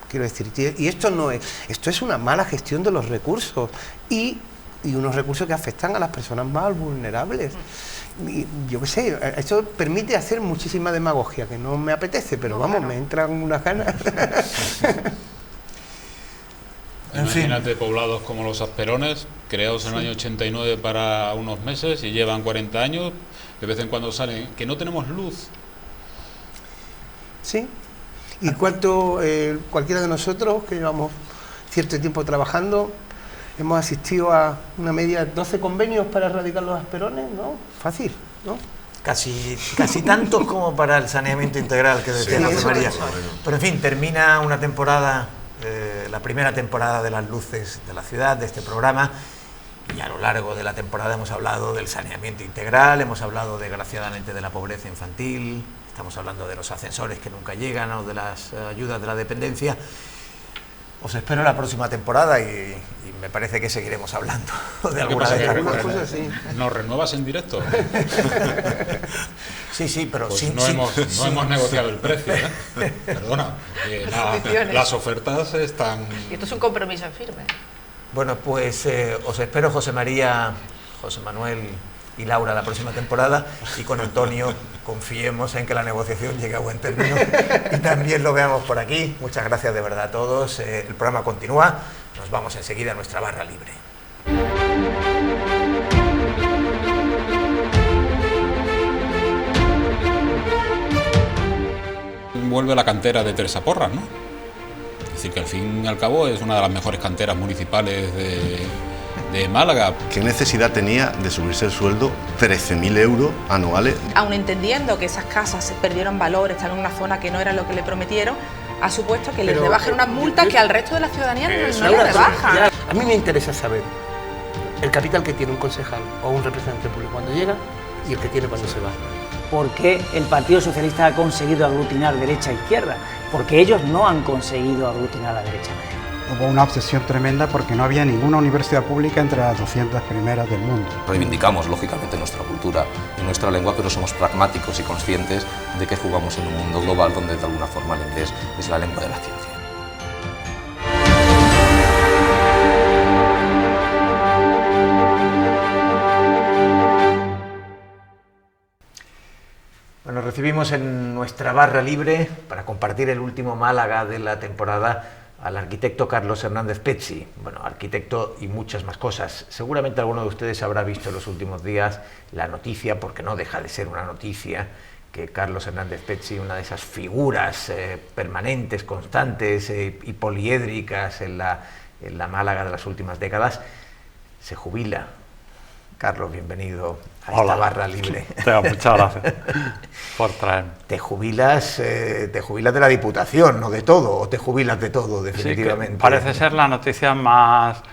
Quiero decir, y esto es una mala gestión de los recursos y unos recursos que afectan a las personas más vulnerables. Y yo qué sé, esto permite hacer muchísima demagogia, que no me apetece, pero vamos, claro, me entran unas ganas. Imagínate poblados como los Asperones, creados en el año 89 para unos meses y llevan 40 años, de vez en cuando salen, que no tenemos luz. Sí. Y cualquiera de nosotros que llevamos cierto tiempo trabajando, hemos asistido a una media de 12 convenios para erradicar los asperones, ¿no? Fácil, ¿no? Casi tantos como para el saneamiento integral que decía José María. Pero en fin, termina una temporada, la primera temporada de las luces de la ciudad, de este programa, y a lo largo de la temporada hemos hablado del saneamiento integral, hemos hablado desgraciadamente de la pobreza infantil, estamos hablando de los ascensores que nunca llegan o de las ayudas de la dependencia. Os espero la próxima temporada y me parece que seguiremos hablando de algunas de estas cosas. Sí. ¿Nos renuevas en directo? Sí, pero Pues no hemos negociado el precio, ¿eh? Perdona, las ofertas están... Y esto es un compromiso en firme. Bueno, pues os espero, José María, José Manuel y Laura, la próxima temporada, y con Antonio confiemos en que la negociación llegue a buen término y también lo veamos por aquí. Muchas gracias de verdad a todos. El programa continúa. Nos vamos enseguida a nuestra barra libre. Vuelve la cantera de Teresa Porras, ¿no? Es decir, que al fin y al cabo es una de las mejores canteras municipales de Málaga. ¿Qué necesidad tenía de subirse el sueldo 13.000 euros anuales? Aun entendiendo que esas casas perdieron valor, están en una zona que no era lo que le prometieron, ha supuesto que les rebajen unas multas que al resto de la ciudadanía no les rebajan. A mí me interesa saber el capital que tiene un concejal o un representante público cuando llega y el que tiene cuando se va. ¿Por qué el Partido Socialista ha conseguido aglutinar derecha e izquierda? Porque ellos no han conseguido aglutinar a la derecha. Hubo una obsesión tremenda porque no había ninguna universidad pública entre las 200 primeras del mundo. Reivindicamos, lógicamente, nuestra cultura y nuestra lengua, pero somos pragmáticos y conscientes de que jugamos en un mundo global donde, de alguna forma, el inglés es la lengua de la ciencia. Bueno, recibimos en nuestra barra libre, para compartir el último Málaga de la temporada, al arquitecto Carlos Hernández Pecci. Bueno, arquitecto y muchas más cosas. Seguramente alguno de ustedes habrá visto en los últimos días la noticia, porque no deja de ser una noticia, que Carlos Hernández Pecci, una de esas figuras permanentes, constantes y poliédricas en la Málaga de las últimas décadas, se jubila. Carlos, bienvenido a esta barra libre. Muchas gracias por traerme. Te jubilas de la Diputación, no de todo, o te jubilas de todo, definitivamente. Sí, parece ser la noticia más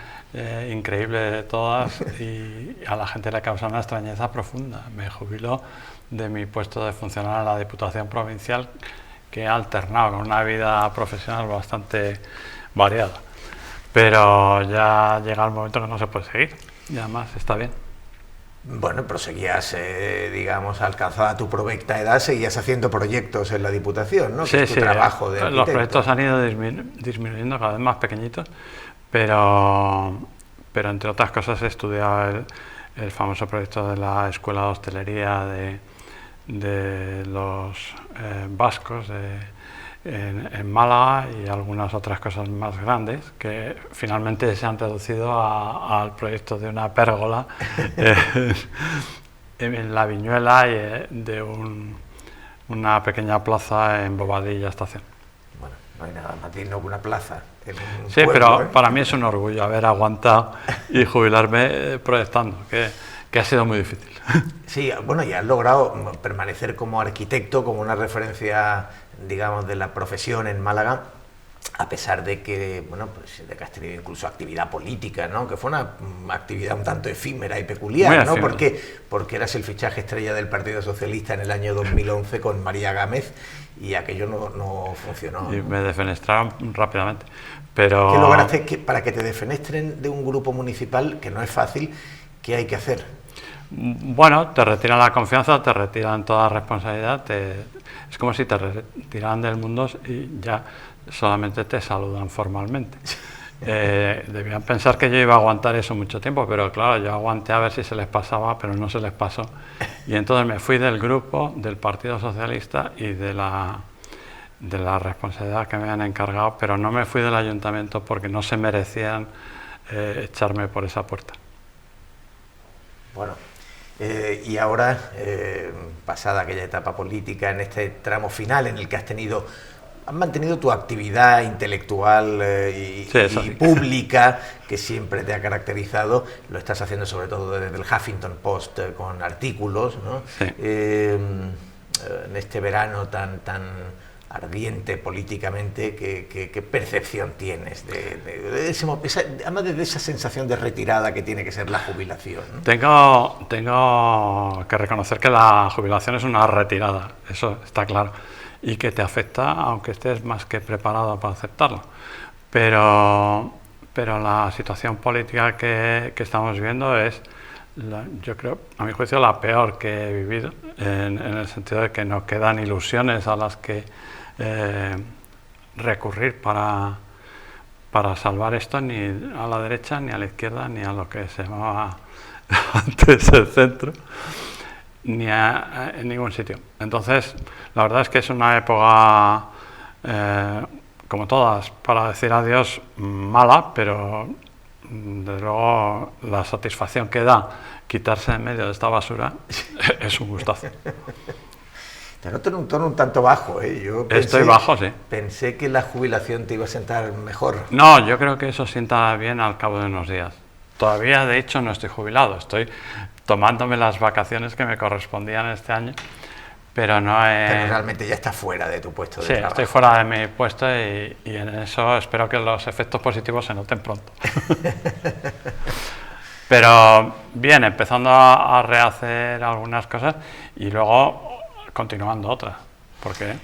increíble de todas y a la gente le causa una extrañeza profunda. Me jubilo de mi puesto de funcionario en la Diputación Provincial, que he alternado con una vida profesional bastante variada. Pero ya llega el momento que no se puede seguir y además está bien. Bueno, pero seguías, digamos, alcanzada tu provecta edad, seguías haciendo proyectos en la Diputación, ¿no? Sí, que es tu trabajo de arquitecto. Los proyectos han ido disminuyendo, cada vez más pequeñitos, pero entre otras cosas he estudiado el famoso proyecto de la Escuela de Hostelería de los vascos en Málaga y algunas otras cosas más grandes que finalmente se han reducido al proyecto de una pérgola en La Viñuela y de una pequeña plaza en Bobadilla Estación. Bueno, no hay nada más digno que una plaza. Sí, pueblo, pero para mí es un orgullo haber aguantado y jubilarme proyectando, que ha sido muy difícil. Sí, bueno, y has logrado permanecer como arquitecto, como una referencia, digamos, de la profesión en Málaga, a pesar de que, bueno, pues de que has tenido incluso actividad política, ¿no? Que fue una actividad un tanto efímera y peculiar, ¿no? Porque eras el fichaje estrella del Partido Socialista en el año 2011 con María Gámez y aquello no funcionó. Y me defenestraron rápidamente, pero... ¿Qué lograste para que te defenestren de un grupo municipal, que no es fácil? ¿Qué hay que hacer? Bueno, te retiran la confianza, te retiran toda responsabilidad, es como si te retiraran del mundo y ya solamente te saludan formalmente. Debían pensar que yo iba a aguantar eso mucho tiempo, pero claro, yo aguanté a ver si se les pasaba, pero no se les pasó. Y entonces me fui del grupo, del Partido Socialista y de la responsabilidad que me han encargado, pero no me fui del ayuntamiento porque no se merecían echarme por esa puerta. Bueno, y ahora, pasada aquella etapa política, en este tramo final en el que has mantenido tu actividad intelectual y pública, que siempre te ha caracterizado, lo estás haciendo sobre todo desde el Huffington Post con artículos, ¿no? Sí. En este verano tan ardiente políticamente, ¿qué percepción tienes de además de esa sensación de retirada que tiene que ser la jubilación, ¿no? Tengo que reconocer que la jubilación es una retirada, eso está claro, y que te afecta aunque estés más que preparado para aceptarlo. Pero la situación política que estamos viviendo es, yo creo, a mi juicio, la peor que he vivido, en el sentido de que no quedan ilusiones a las que recurrir para salvar esto, ni a la derecha, ni a la izquierda, ni a lo que se llamaba antes el centro, ni en ningún sitio. Entonces, la verdad es que es una época, como todas, para decir adiós, mala, pero desde luego la satisfacción que da quitarse en medio de esta basura es un gustazo. Te noto en un tono un tanto bajo, ¿eh? Estoy bajo, sí. Pensé que la jubilación te iba a sentar mejor. No, yo creo que eso sienta bien al cabo de unos días. Todavía, de hecho, no estoy jubilado. Estoy tomándome las vacaciones que me correspondían este año, pero no he... Pero realmente ya estás fuera de tu puesto de trabajo. Sí, estoy fuera de mi puesto y en eso espero que los efectos positivos se noten pronto. Pero bien, empezando a rehacer algunas cosas y luego continuando otras. ¿Por qué?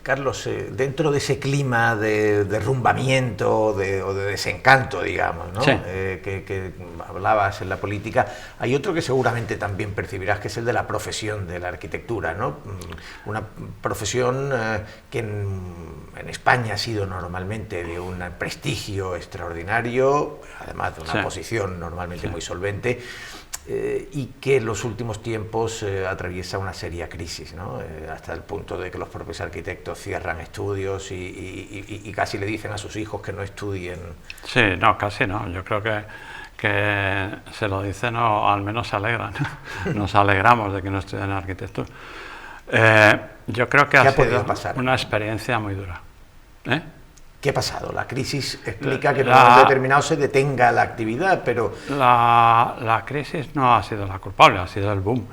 Carlos, dentro de ese clima de derrumbamiento o de desencanto, digamos, ¿no? Sí. Que hablabas en la política, hay otro que seguramente también percibirás, que es el de la profesión de la arquitectura, ¿no? Una profesión que en España ha sido normalmente de un prestigio extraordinario, además de una posición normalmente muy solvente, y que en los últimos tiempos atraviesa una seria crisis, ¿no? Hasta el punto de que los propios arquitectos cierran estudios y casi le dicen a sus hijos que no estudien. Sí, no, casi no. Yo creo que se lo dicen o al menos se alegran. Nos alegramos de que no estudien arquitectura. Yo creo que ha sido una experiencia muy dura. ¿Qué ha pasado? La crisis explica que en un momento determinado se detenga la actividad, pero... La crisis no ha sido la culpable, ha sido el boom,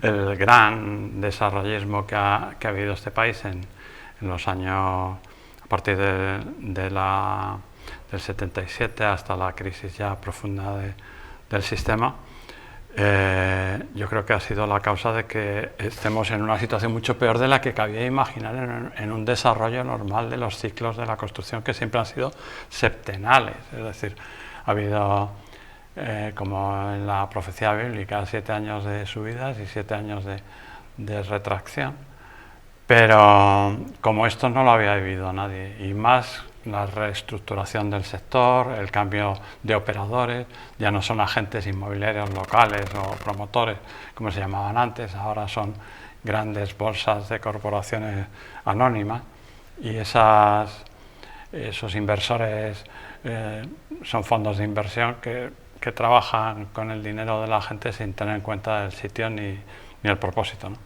el gran desarrollismo que ha habido este país en los años, a partir del 77 hasta la crisis ya profunda del sistema. Yo creo que ha sido la causa de que estemos en una situación mucho peor de la que cabía imaginar en un desarrollo normal de los ciclos de la construcción, que siempre han sido septenales. Es decir, ha habido, como en la profecía bíblica, 7 años de subidas y 7 años de retracción, pero como esto no lo había vivido nadie, y más la reestructuración del sector, el cambio de operadores, ya no son agentes inmobiliarios locales o promotores como se llamaban antes, ahora son grandes bolsas de corporaciones anónimas, y esos inversores son fondos de inversión que trabajan con el dinero de la gente sin tener en cuenta el sitio ni el propósito, ¿no?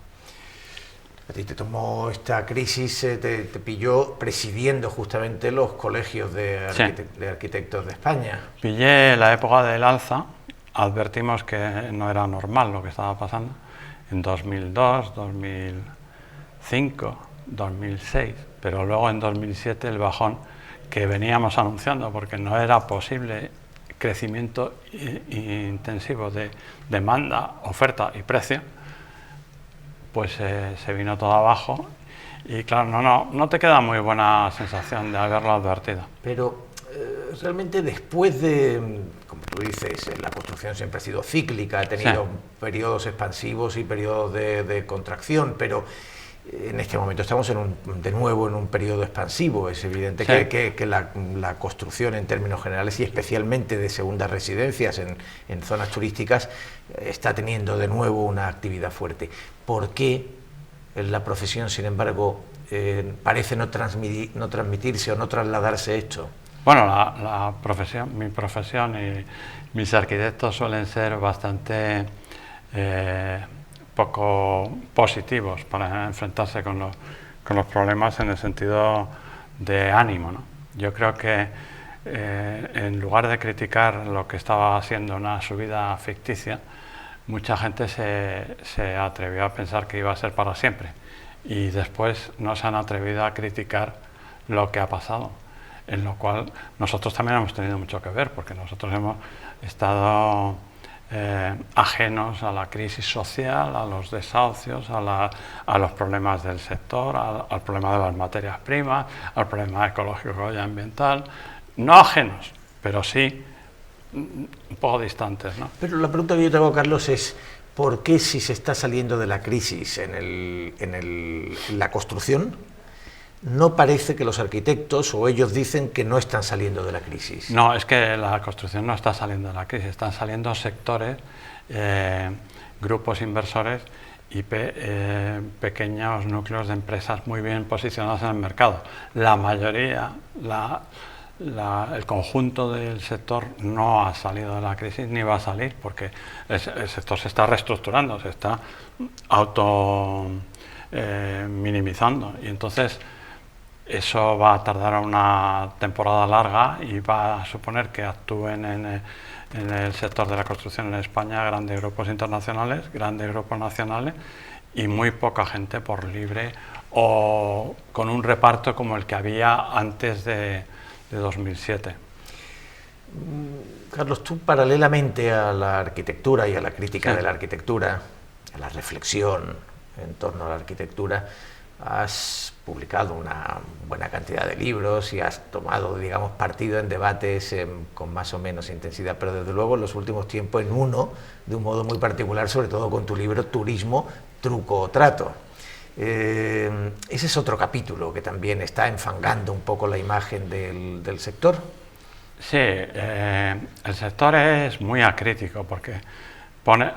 A ti te tomó esta crisis, te pilló presidiendo justamente los colegios de arquitectos de España. Pillé la época del alza, advertimos que no era normal lo que estaba pasando, en 2002, 2005, 2006, pero luego en 2007 el bajón que veníamos anunciando, porque no era posible crecimiento intensivo de demanda, oferta y precio, pues se vino todo abajo y claro, no te queda muy buena sensación de haberlo advertido. Pero realmente después de, como tú dices, la construcción siempre ha sido cíclica, ha tenido periodos expansivos y periodos de contracción, pero en este momento estamos de nuevo en un periodo expansivo. Es evidente que la construcción en términos generales y especialmente de segundas residencias en zonas turísticas está teniendo de nuevo una actividad fuerte. ¿Por qué la profesión, sin embargo, parece no transmitirse o no trasladarse esto? Bueno, mi profesión y mis arquitectos suelen ser bastante poco positivos para enfrentarse con los problemas en el sentido de ánimo, ¿no? Yo creo que en lugar de criticar lo que estaba siendo una subida ficticia, mucha gente se atrevió a pensar que iba a ser para siempre y después no se han atrevido a criticar lo que ha pasado, en lo cual nosotros también hemos tenido mucho que ver, porque nosotros hemos estado ajenos a la crisis social, a los desahucios, a los problemas del sector, al problema de las materias primas, al problema ecológico y ambiental, no ajenos, pero sí un poco distantes, ¿no? Pero la pregunta que yo te hago, Carlos, es ¿por qué si se está saliendo de la crisis en la construcción, no parece que los arquitectos o ellos dicen que no están saliendo de la crisis? No, es que la construcción no está saliendo de la crisis, están saliendo sectores, grupos inversores y pequeños núcleos de empresas muy bien posicionadas en el mercado. La mayoría, el conjunto del sector no ha salido de la crisis ni va a salir, porque el sector se está reestructurando, se está minimizando, y entonces eso va a tardar una temporada larga y va a suponer que actúen en el sector de la construcción en España grandes grupos internacionales, grandes grupos nacionales y muy poca gente por libre o con un reparto como el que había antes de 2007. Carlos, tú paralelamente a la arquitectura y a la crítica de la arquitectura, a la reflexión en torno a la arquitectura, has publicado una buena cantidad de libros y has tomado, digamos, partido en debates con más o menos intensidad, pero desde luego en los últimos tiempos en uno, de un modo muy particular, sobre todo con tu libro Turismo, truco o trato. Ese es otro capítulo que también está enfangando un poco la imagen del sector. Sí, el sector es muy acrítico porque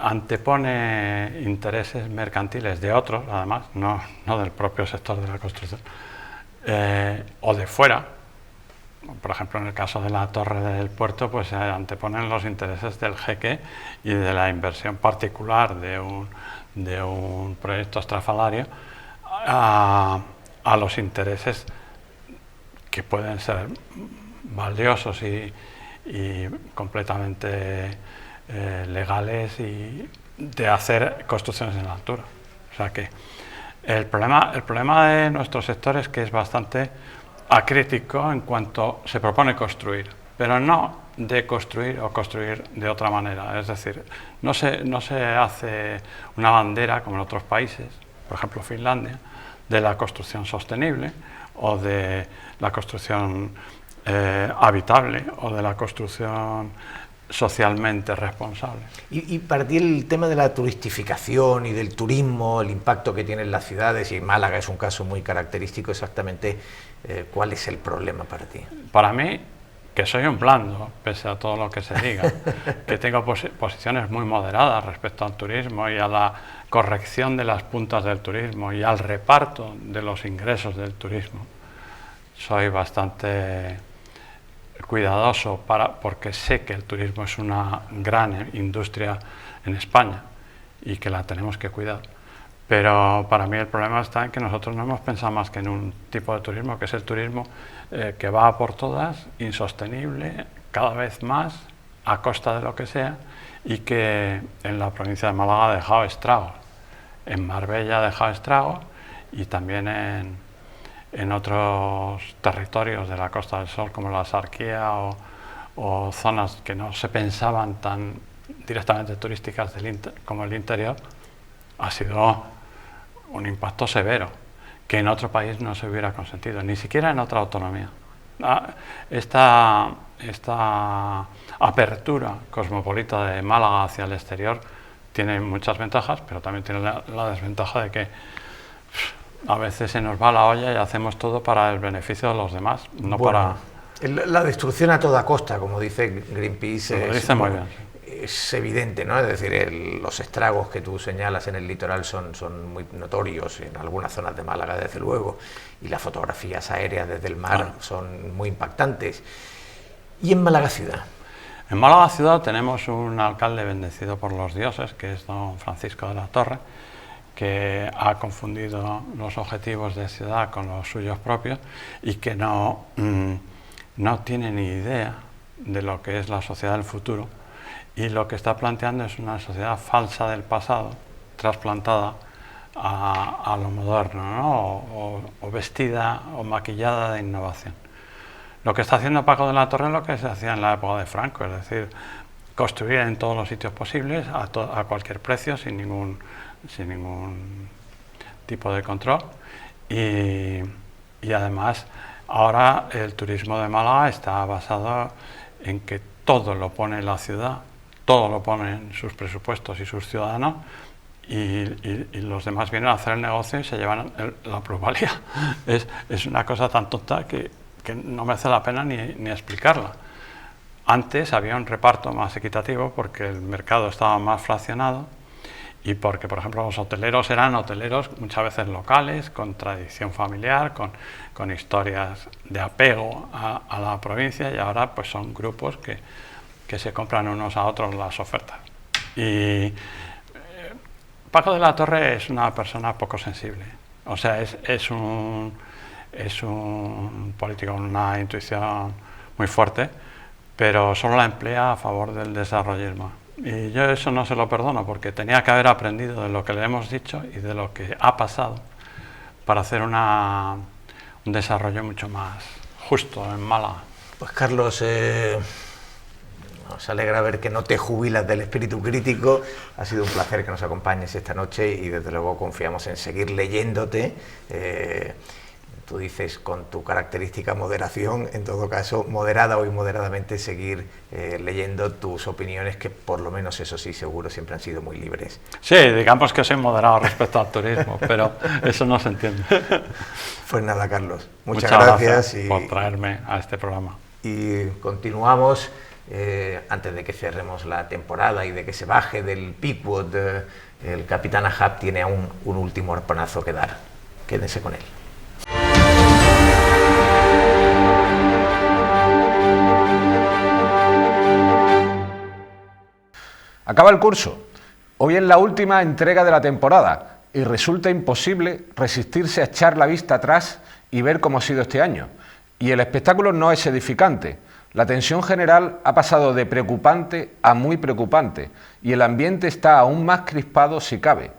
antepone intereses mercantiles de otros, además, no del propio sector de la construcción, o de fuera. Por ejemplo, en el caso de la torre del puerto, pues se anteponen los intereses del jeque y de la inversión particular de un proyecto estrafalario a los intereses que pueden ser valiosos y completamente legales y de hacer construcciones en la altura. O sea que el problema de nuestro sector es que es bastante acrítico en cuanto se propone construir, pero no de construir o construir de otra manera. Es decir, no se hace una bandera como en otros países, por ejemplo Finlandia, de la construcción sostenible o de la construcción habitable o de la construcción socialmente responsable. Y para ti el tema de la turistificación y del turismo, el impacto que tiene en las ciudades, y Málaga es un caso muy característico, exactamente, ¿cuál es el problema para ti? Para mí, que soy un blando, pese a todo lo que se diga, que tengo posiciones muy moderadas respecto al turismo y a la corrección de las puntas del turismo y al reparto de los ingresos del turismo. Soy bastante cuidadoso porque sé que el turismo es una gran industria en España y que la tenemos que cuidar. Pero para mí el problema está en que nosotros no hemos pensado más que en un tipo de turismo, que es el turismo que va a por todas, insostenible, cada vez más, a costa de lo que sea, y que en la provincia de Málaga ha dejado estragos. En Marbella ha dejado estragos y también en otros territorios de la Costa del Sol, como la Sarquía o zonas que no se pensaban tan directamente turísticas como el interior, ha sido un impacto severo, que en otro país no se hubiera consentido, ni siquiera en otra autonomía. Esta apertura cosmopolita de Málaga hacia el exterior tiene muchas ventajas, pero también tiene la desventaja de que a veces se nos va la olla y hacemos todo para el beneficio de los demás, no para... La destrucción a toda costa, como dice Greenpeace, es evidente, ¿no? Es decir, los estragos que tú señalas en el litoral son muy notorios, en algunas zonas de Málaga desde luego, y las fotografías aéreas desde el mar son muy impactantes. ¿Y en Málaga ciudad? En Málaga ciudad tenemos un alcalde bendecido por los dioses, que es don Francisco de la Torre, que ha confundido los objetivos de ciudad con los suyos propios y que no tiene ni idea de lo que es la sociedad del futuro, y lo que está planteando es una sociedad falsa del pasado, trasplantada a lo moderno, ¿no? o vestida o maquillada de innovación. Lo que está haciendo Paco de la Torre es lo que se hacía en la época de Franco, es decir, construir en todos los sitios posibles, a cualquier precio, sin ningún tipo de control. Y además, ahora el turismo de Málaga está basado en que todo lo pone la ciudad, todo lo ponen sus presupuestos y sus ciudadanos, y los demás vienen a hacer el negocio y se llevan la plusvalía. Es una cosa tan tonta que no merece la pena ni explicarla. Antes había un reparto más equitativo porque el mercado estaba más fraccionado y porque, por ejemplo, los hoteleros eran hoteleros muchas veces locales, con tradición familiar, con historias de apego a la provincia, y ahora pues son grupos que se compran unos a otros las ofertas. Y Paco de la Torre es una persona poco sensible, o sea, es un político con una intuición muy fuerte, pero solo la emplea a favor del desarrollismo. Y yo eso no se lo perdono, porque tenía que haber aprendido de lo que le hemos dicho y de lo que ha pasado para hacer un desarrollo mucho más justo en Málaga. Pues Carlos, nos alegra ver que no te jubilas del espíritu crítico. Ha sido un placer que nos acompañes esta noche y desde luego confiamos en seguir leyéndote. Tú dices con tu característica moderación, en todo caso moderada o inmoderadamente, seguir leyendo tus opiniones, que por lo menos eso sí seguro siempre han sido muy libres. Sí, digamos que soy moderado respecto al turismo, pero eso no se entiende. Pues nada, Carlos, muchas gracias por traerme a este programa. Y continuamos, antes de que cerremos la temporada y de que se baje del Peakwood, el capitán Ahab tiene aún un último arponazo que dar. Quédense con él. Acaba el curso. Hoy es la última entrega de la temporada y resulta imposible resistirse a echar la vista atrás y ver cómo ha sido este año. Y el espectáculo no es edificante. La tensión general ha pasado de preocupante a muy preocupante y el ambiente está aún más crispado si cabe.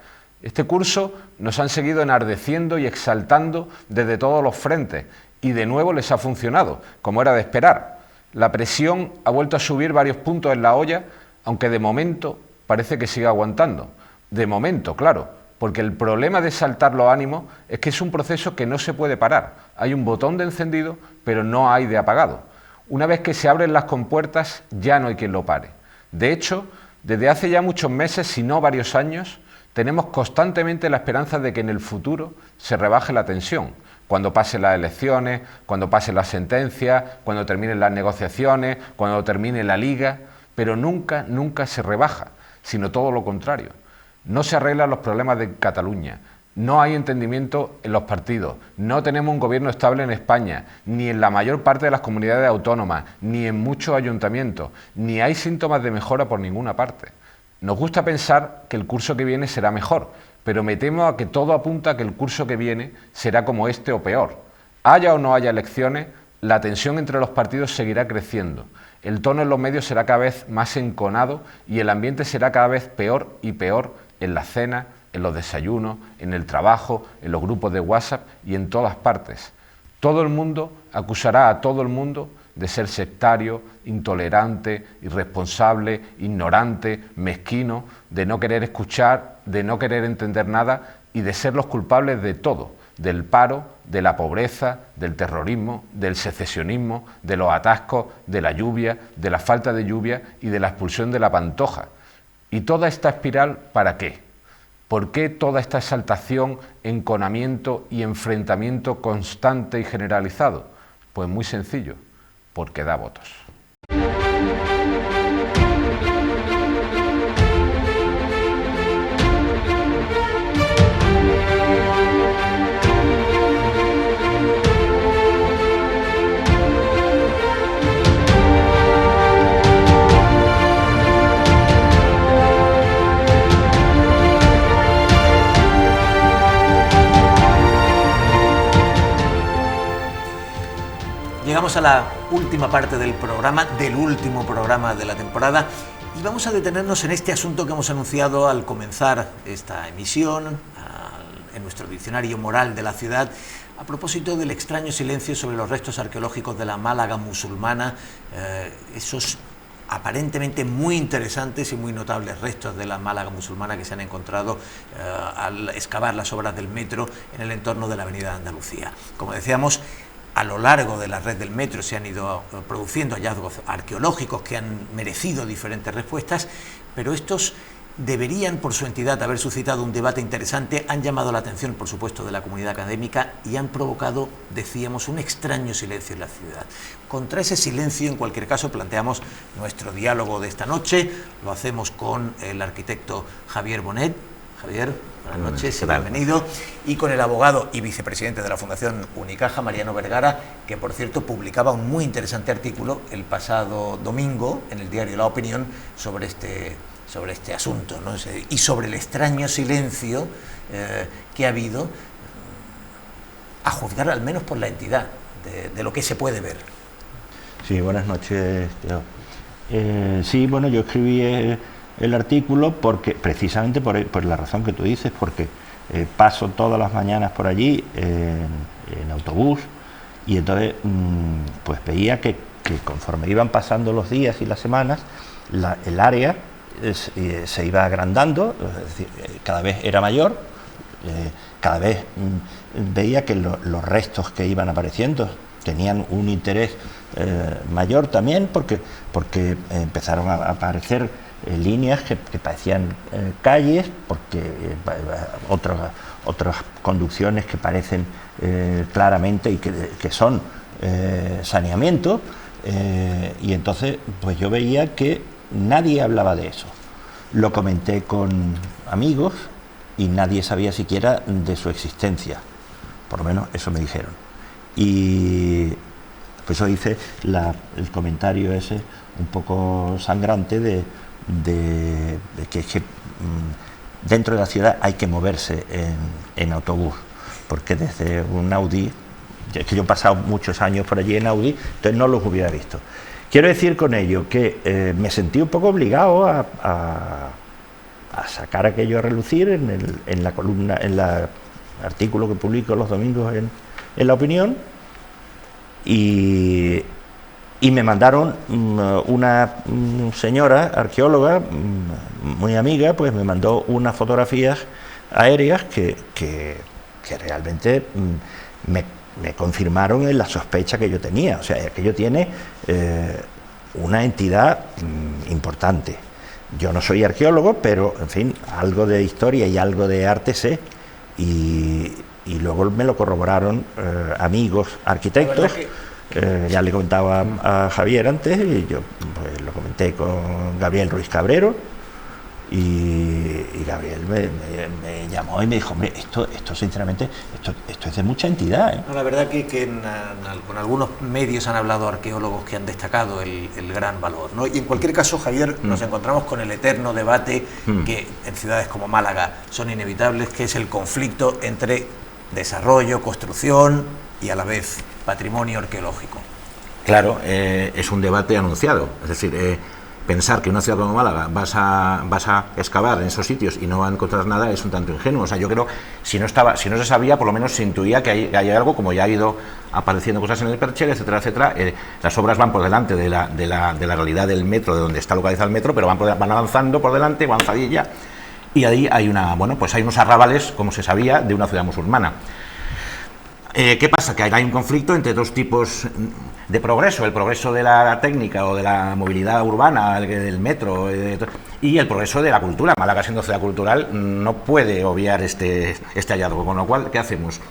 Este curso nos han seguido enardeciendo y exaltando desde todos los frentes y de nuevo les ha funcionado, como era de esperar. La presión ha vuelto a subir varios puntos en la olla, aunque de momento parece que sigue aguantando. De momento, claro, porque el problema de saltar los ánimos es que es un proceso que no se puede parar. Hay un botón de encendido, pero no hay de apagado. Una vez que se abren las compuertas, ya no hay quien lo pare. De hecho, desde hace ya muchos meses, si no varios años, tenemos constantemente la esperanza de que en el futuro se rebaje la tensión. Cuando pasen las elecciones, cuando pasen las sentencias, cuando terminen las negociaciones, cuando termine la liga, pero nunca se rebaja, sino todo lo contrario. No se arreglan los problemas de Cataluña, no hay entendimiento en los partidos, no tenemos un gobierno estable en España, ni en la mayor parte de las comunidades autónomas, ni en muchos ayuntamientos, ni hay síntomas de mejora por ninguna parte. Nos gusta pensar que el curso que viene será mejor, pero me temo a que todo apunta a que el curso que viene será como este o peor. Haya o no haya elecciones, la tensión entre los partidos seguirá creciendo. El tono en los medios será cada vez más enconado y el ambiente será cada vez peor y peor en las cenas, en los desayunos, en el trabajo, en los grupos de WhatsApp y en todas partes. Todo el mundo acusará a todo el mundo de ser sectario, intolerante, irresponsable, ignorante, mezquino, de no querer escuchar, de no querer entender nada y de ser los culpables de todo, del paro, de la pobreza, del terrorismo, del secesionismo, de los atascos, de la lluvia, de la falta de lluvia y de la expulsión de la Pantoja. ¿Y toda esta espiral para qué? ¿Por qué toda esta exaltación, enconamiento y enfrentamiento constante y generalizado? Pues muy sencillo, porque da votos. Llegamos a la última parte del programa, del último programa de la temporada, y vamos a detenernos en este asunto que hemos anunciado al comenzar esta emisión, en nuestro diccionario moral de la ciudad, a propósito del extraño silencio sobre los restos arqueológicos de la Málaga musulmana, esos aparentemente muy interesantes y muy notables restos de la Málaga musulmana que se han encontrado al excavar las obras del metro en el entorno de la Avenida de Andalucía. Como decíamos, a lo largo de la red del metro se han ido produciendo hallazgos arqueológicos que han merecido diferentes respuestas, pero estos deberían, por su entidad, haber suscitado un debate interesante, han llamado la atención, por supuesto, de la comunidad académica y han provocado, decíamos, un extraño silencio en la ciudad. Contra ese silencio, en cualquier caso, planteamos nuestro diálogo de esta noche, lo hacemos con el arquitecto Javier Bonet. Javier, buenas noches, bienvenido, y con el abogado y vicepresidente de la Fundación Unicaja, Mariano Vergara, que por cierto publicaba un muy interesante artículo el pasado domingo en el diario La Opinión sobre este asunto, ¿no? Y sobre el extraño silencio que ha habido, a juzgar al menos por la entidad de lo que se puede ver. Sí, buenas noches, Teo. Sí, bueno, yo escribí el artículo porque precisamente por la razón que tú dices, porque paso todas las mañanas por allí en autobús y entonces pues veía que conforme iban pasando los días y las semanas, el área se iba agrandando, es decir, cada vez era mayor, cada vez veía que los restos que iban apareciendo tenían un interés mayor también porque empezaron a aparecer líneas que parecían calles, porque otras conducciones que parecen claramente y que son saneamiento, y entonces pues yo veía que nadie hablaba de eso. Lo comenté con amigos y nadie sabía siquiera de su existencia, por lo menos eso me dijeron. Y pues eso hice el comentario ese un poco sangrante de que dentro de la ciudad hay que moverse en autobús, porque desde un Audi, es que yo he pasado muchos años por allí en Audi, entonces no los hubiera visto. Quiero decir con ello que me sentí un poco obligado a sacar aquello a relucir en la columna, en el artículo que publico los domingos en La Opinión, y me mandaron una señora arqueóloga muy amiga, pues me mandó unas fotografías aéreas que realmente me confirmaron en la sospecha que yo tenía. O sea, aquello tiene una entidad importante. Yo no soy arqueólogo, pero en fin, algo de historia y algo de arte sé, y luego me lo corroboraron amigos arquitectos. Ya le comentaba a Javier antes, y yo pues, lo comenté con Gabriel Ruiz Cabrero, y Gabriel me llamó y me dijo, hombre, esto sinceramente, esto es de mucha entidad, ¿eh? No, la verdad que con algunos medios han hablado arqueólogos que han destacado el gran valor, ¿no? Y en cualquier caso, Javier, nos encontramos con el eterno debate que en ciudades como Málaga son inevitables, que es el conflicto entre desarrollo, construcción y a la vez patrimonio arqueológico. Claro, es un debate anunciado, es decir, pensar que en una ciudad como Málaga vas a excavar en esos sitios y no vas a encontrar nada es un tanto ingenuo. O sea, yo creo, si no se sabía, por lo menos se intuía que hay algo, como ya ha ido apareciendo cosas en el Perchel, etcétera, etcétera. Las obras van por delante de la realidad del metro, de donde está localizado el metro, pero van avanzando por delante, avanzadilla, y ahí hay hay unos arrabales, como se sabía, de una ciudad musulmana. ¿Qué pasa? Que hay un conflicto entre dos tipos de progreso, el progreso de la técnica o de la movilidad urbana, del metro, y el progreso de la cultura. Málaga, siendo ciudad cultural, no puede obviar este hallazgo, con lo cual, ¿qué hacemos?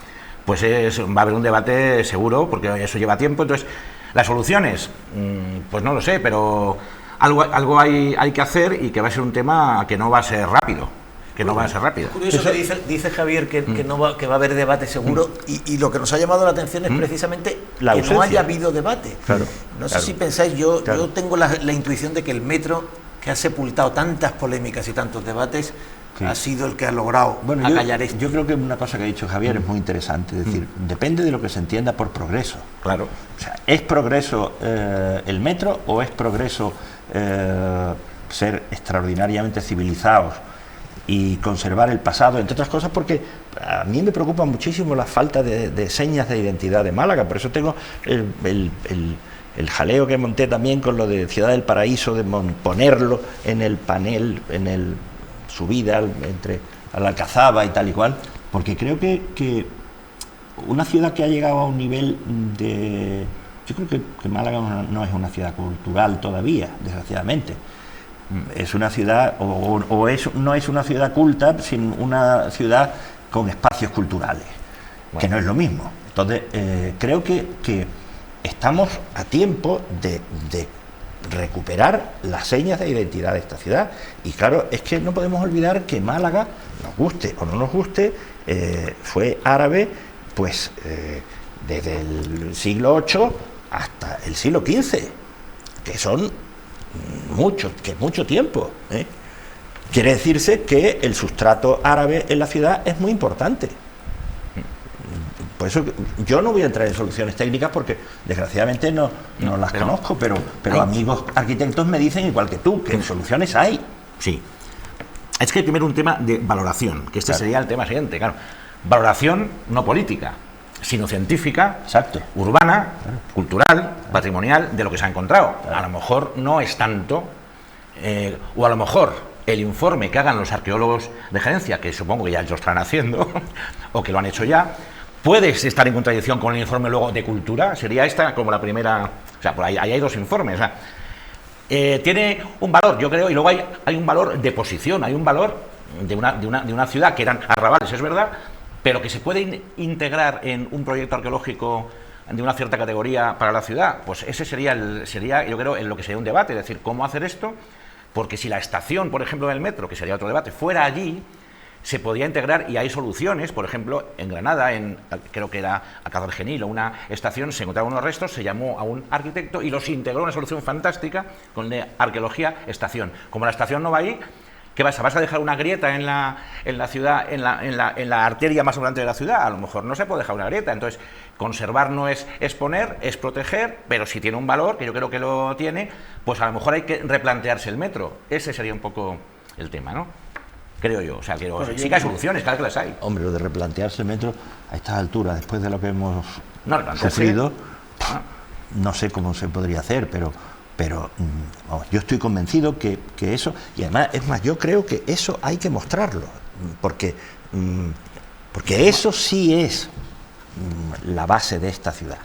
Pues va a haber un debate seguro, porque eso lleva tiempo. Entonces, las soluciones, pues no lo sé, pero algo hay que hacer, y que va a ser un tema que no va a ser rápido. Curioso que dice Javier que va a haber debate seguro, y lo que nos ha llamado la atención es precisamente la ausencia. No haya habido debate. Claro, no sé si pensáis, yo tengo la intuición de que el metro, que ha sepultado tantas polémicas y tantos debates, ha sido el que ha logrado acallar esto. Yo creo que una cosa que ha dicho Javier es muy interesante, es decir, depende de lo que se entienda por progreso. Claro. O sea, ¿es progreso el metro, o es progreso ser extraordinariamente civilizados y conservar el pasado, entre otras cosas porque a mí me preocupa muchísimo la falta de señas de identidad de Málaga. Por eso tengo el jaleo que monté también con lo de Ciudad del Paraíso, de ponerlo en el panel, en el subida entre a la Alcazaba y tal y cual, porque creo que una ciudad que ha llegado a un nivel de... Yo creo que Málaga no es una ciudad cultural todavía, desgraciadamente. Es una ciudad, no es una ciudad culta, sino una ciudad con espacios culturales, que no es lo mismo. Entonces, creo que estamos a tiempo de recuperar las señas de identidad de esta ciudad. Y claro, es que no podemos olvidar que Málaga, nos guste o no nos guste, fue árabe pues desde el siglo VIII hasta el siglo XV, que son mucho tiempo, ¿eh? Quiere decirse que el sustrato árabe en la ciudad es muy importante. Por eso yo no voy a entrar en soluciones técnicas porque desgraciadamente no las conozco, pero amigos arquitectos me dicen, igual que tú, que soluciones hay. Sí. Es que hay primero un tema de valoración, que este sería el tema siguiente, claro. Valoración no política, sino científica, urbana, cultural, patrimonial, de lo que se ha encontrado. A lo mejor no es tanto, o a lo mejor el informe que hagan los arqueólogos de gerencia, que supongo que ya lo están haciendo, o que lo han hecho ya, puede estar en contradicción con el informe luego de cultura. Sería esta como la primera, o sea, por ahí hay dos informes, o sea, tiene un valor, yo creo, y luego hay un valor de posición, hay un valor de una ciudad que eran arrabales, es verdad, pero que se puede integrar en un proyecto arqueológico de una cierta categoría para la ciudad. Pues ese sería yo creo, en lo que sería un debate, es decir, cómo hacer esto, porque si la estación, por ejemplo, del metro, que sería otro debate, fuera allí, se podía integrar, y hay soluciones. Por ejemplo, en Granada, creo que era Alcázar del Genil, o una estación, se encontraron unos restos, se llamó a un arquitecto y los integró en una solución fantástica con de arqueología estación. Como la estación no va ahí, ¿qué vas a dejar una grieta en la ciudad, en la arteria más importante de la ciudad? A lo mejor no se puede dejar una grieta. Entonces, conservar no es exponer, es proteger, pero si tiene un valor, que yo creo que lo tiene, pues a lo mejor hay que replantearse el metro. Ese sería un poco el tema, ¿no? Creo yo. O sea, sí que hay soluciones, claro que las hay. Hombre, lo de replantearse el metro a estas alturas, después de lo que hemos sufrido, no sé cómo se podría hacer, pero vamos, yo estoy convencido que eso, y además, es más, yo creo que eso hay que mostrarlo, porque eso sí es la base de esta ciudad.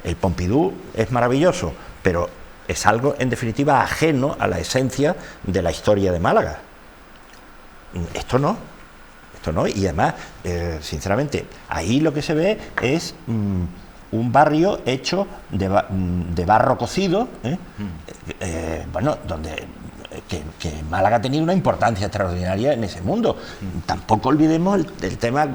El Pompidou es maravilloso, pero es algo, en definitiva, ajeno a la esencia de la historia de Málaga. Esto no, y además, sinceramente, ahí lo que se ve es un barrio hecho de barro cocido, bueno, donde que Málaga ha tenido una importancia extraordinaria en ese mundo. Tampoco olvidemos el tema,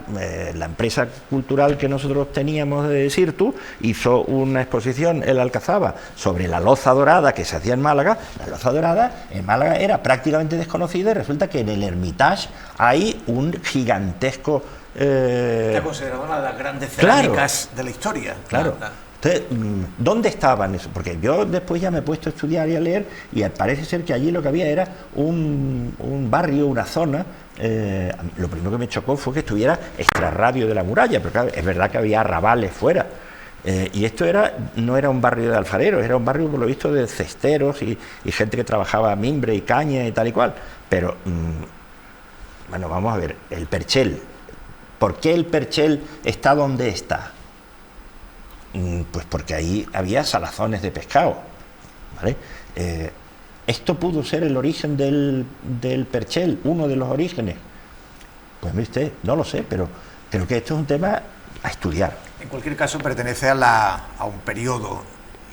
la empresa cultural que nosotros teníamos de Sirtu hizo una exposición en la Alcazaba sobre la loza dorada que se hacía en Málaga. La loza dorada en Málaga era prácticamente desconocida y resulta que en el Hermitage hay un gigantesco... Está considerada una de las grandes cerámicas de la historia. Claro. Entonces, ¿dónde estaban eso? Porque yo después ya me he puesto a estudiar y a leer, y parece ser que allí lo que había era un barrio, una zona. Lo primero que me chocó fue que estuviera extrarradio de la muralla, pero claro, es verdad que había arrabales fuera. Y esto no era un barrio de alfareros, era un barrio, por lo visto, de cesteros y gente que trabajaba mimbre y caña y tal y cual. Pero, bueno, vamos a ver, el Perchel. ¿Por qué el Perchel está donde está? Pues porque ahí había salazones de pescado, ¿vale? ¿Esto pudo ser el origen del Perchel, uno de los orígenes? Pues mire usted, no lo sé, pero creo que esto es un tema a estudiar. En cualquier caso, pertenece a un periodo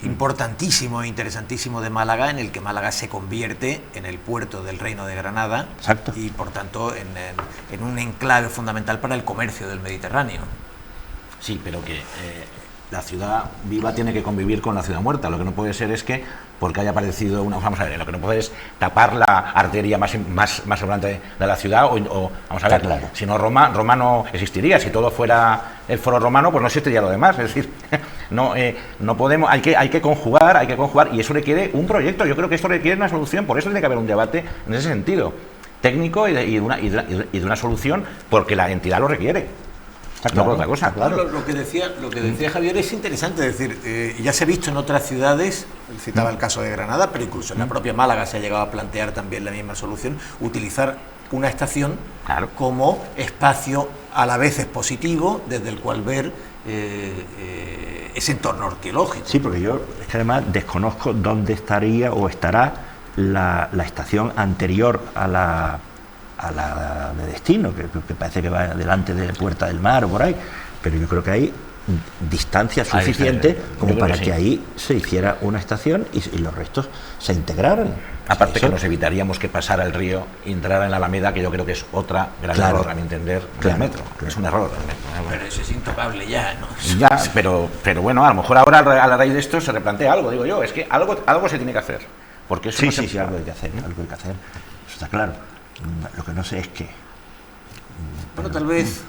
importantísimo e interesantísimo de Málaga, en el que Málaga se convierte en el puerto del Reino de Granada. Exacto. Y por tanto en un enclave fundamental para el comercio del Mediterráneo. Sí, pero que la ciudad viva tiene que convivir con la ciudad muerta. Lo que no puede ser es que, porque haya aparecido una... Vamos a ver, lo que no puede es tapar la arteria más importante de la ciudad, o vamos a ver, claro. Si no, Roma no existiría. Si todo fuera el foro romano, pues no existiría lo demás. Es decir, no podemos... Hay que conjugar, y eso requiere un proyecto. Yo creo que esto requiere una solución, por eso tiene que haber un debate en ese sentido. técnico y de una solución porque la entidad lo requiere. No por otra cosa. Claro. Lo que decía Javier es interesante, es decir, ya se ha visto en otras ciudades, él citaba el caso de Granada, pero incluso en la propia Málaga se ha llegado a plantear también la misma solución, utilizar una estación como espacio a la vez expositivo desde el cual ver ese entorno arqueológico. Sí, porque yo es que además desconozco dónde estaría o estará la estación anterior a la de destino, que parece que va delante de Puerta del Mar o por ahí, pero yo creo que hay distancia suficiente como para que ahí se hiciera una estación y los restos se integraran. Aparte que nos evitaríamos que pasara el río y entrara en la Alameda, que yo creo que es otra gran error, a mi entender, del metro. Es un error. Pero eso es intocable ya, ¿no? Ya, pero bueno, a lo mejor ahora a la raíz de esto se replantea algo, digo yo, es que algo se tiene que hacer. Porque eso sí, algo hay que hacer, algo hay que hacer. Eso está claro. Lo que no sé es qué. Bueno, tal vez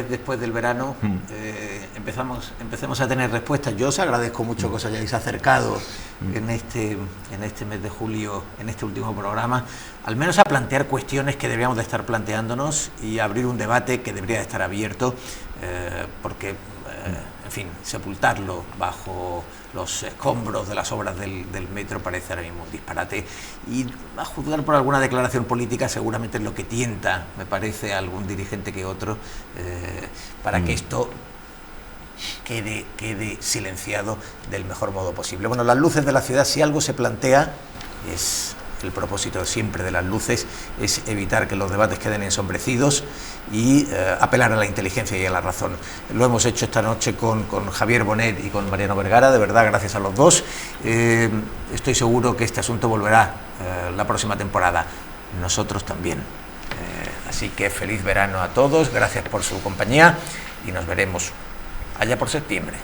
después del verano empecemos a tener respuestas. Yo os agradezco mucho que os hayáis acercado en este mes de julio, en este último programa, al menos a plantear cuestiones que deberíamos de estar planteándonos y abrir un debate que debería de estar abierto, porque, en fin, sepultarlo bajo los escombros de las obras del metro parece ahora mismo un disparate, y a juzgar por alguna declaración política seguramente es lo que tienta, me parece, a algún dirigente que otro, para que esto quede silenciado del mejor modo posible. Bueno, las luces de la ciudad, si algo se plantea, es el propósito siempre de las luces, es evitar que los debates queden ensombrecidos y apelar a la inteligencia y a la razón. Lo hemos hecho esta noche con Javier Bonet y con Mariano Vergara, de verdad, gracias a los dos. Estoy seguro que este asunto volverá la próxima temporada. Nosotros también. Así que feliz verano a todos, gracias por su compañía y nos veremos allá por septiembre.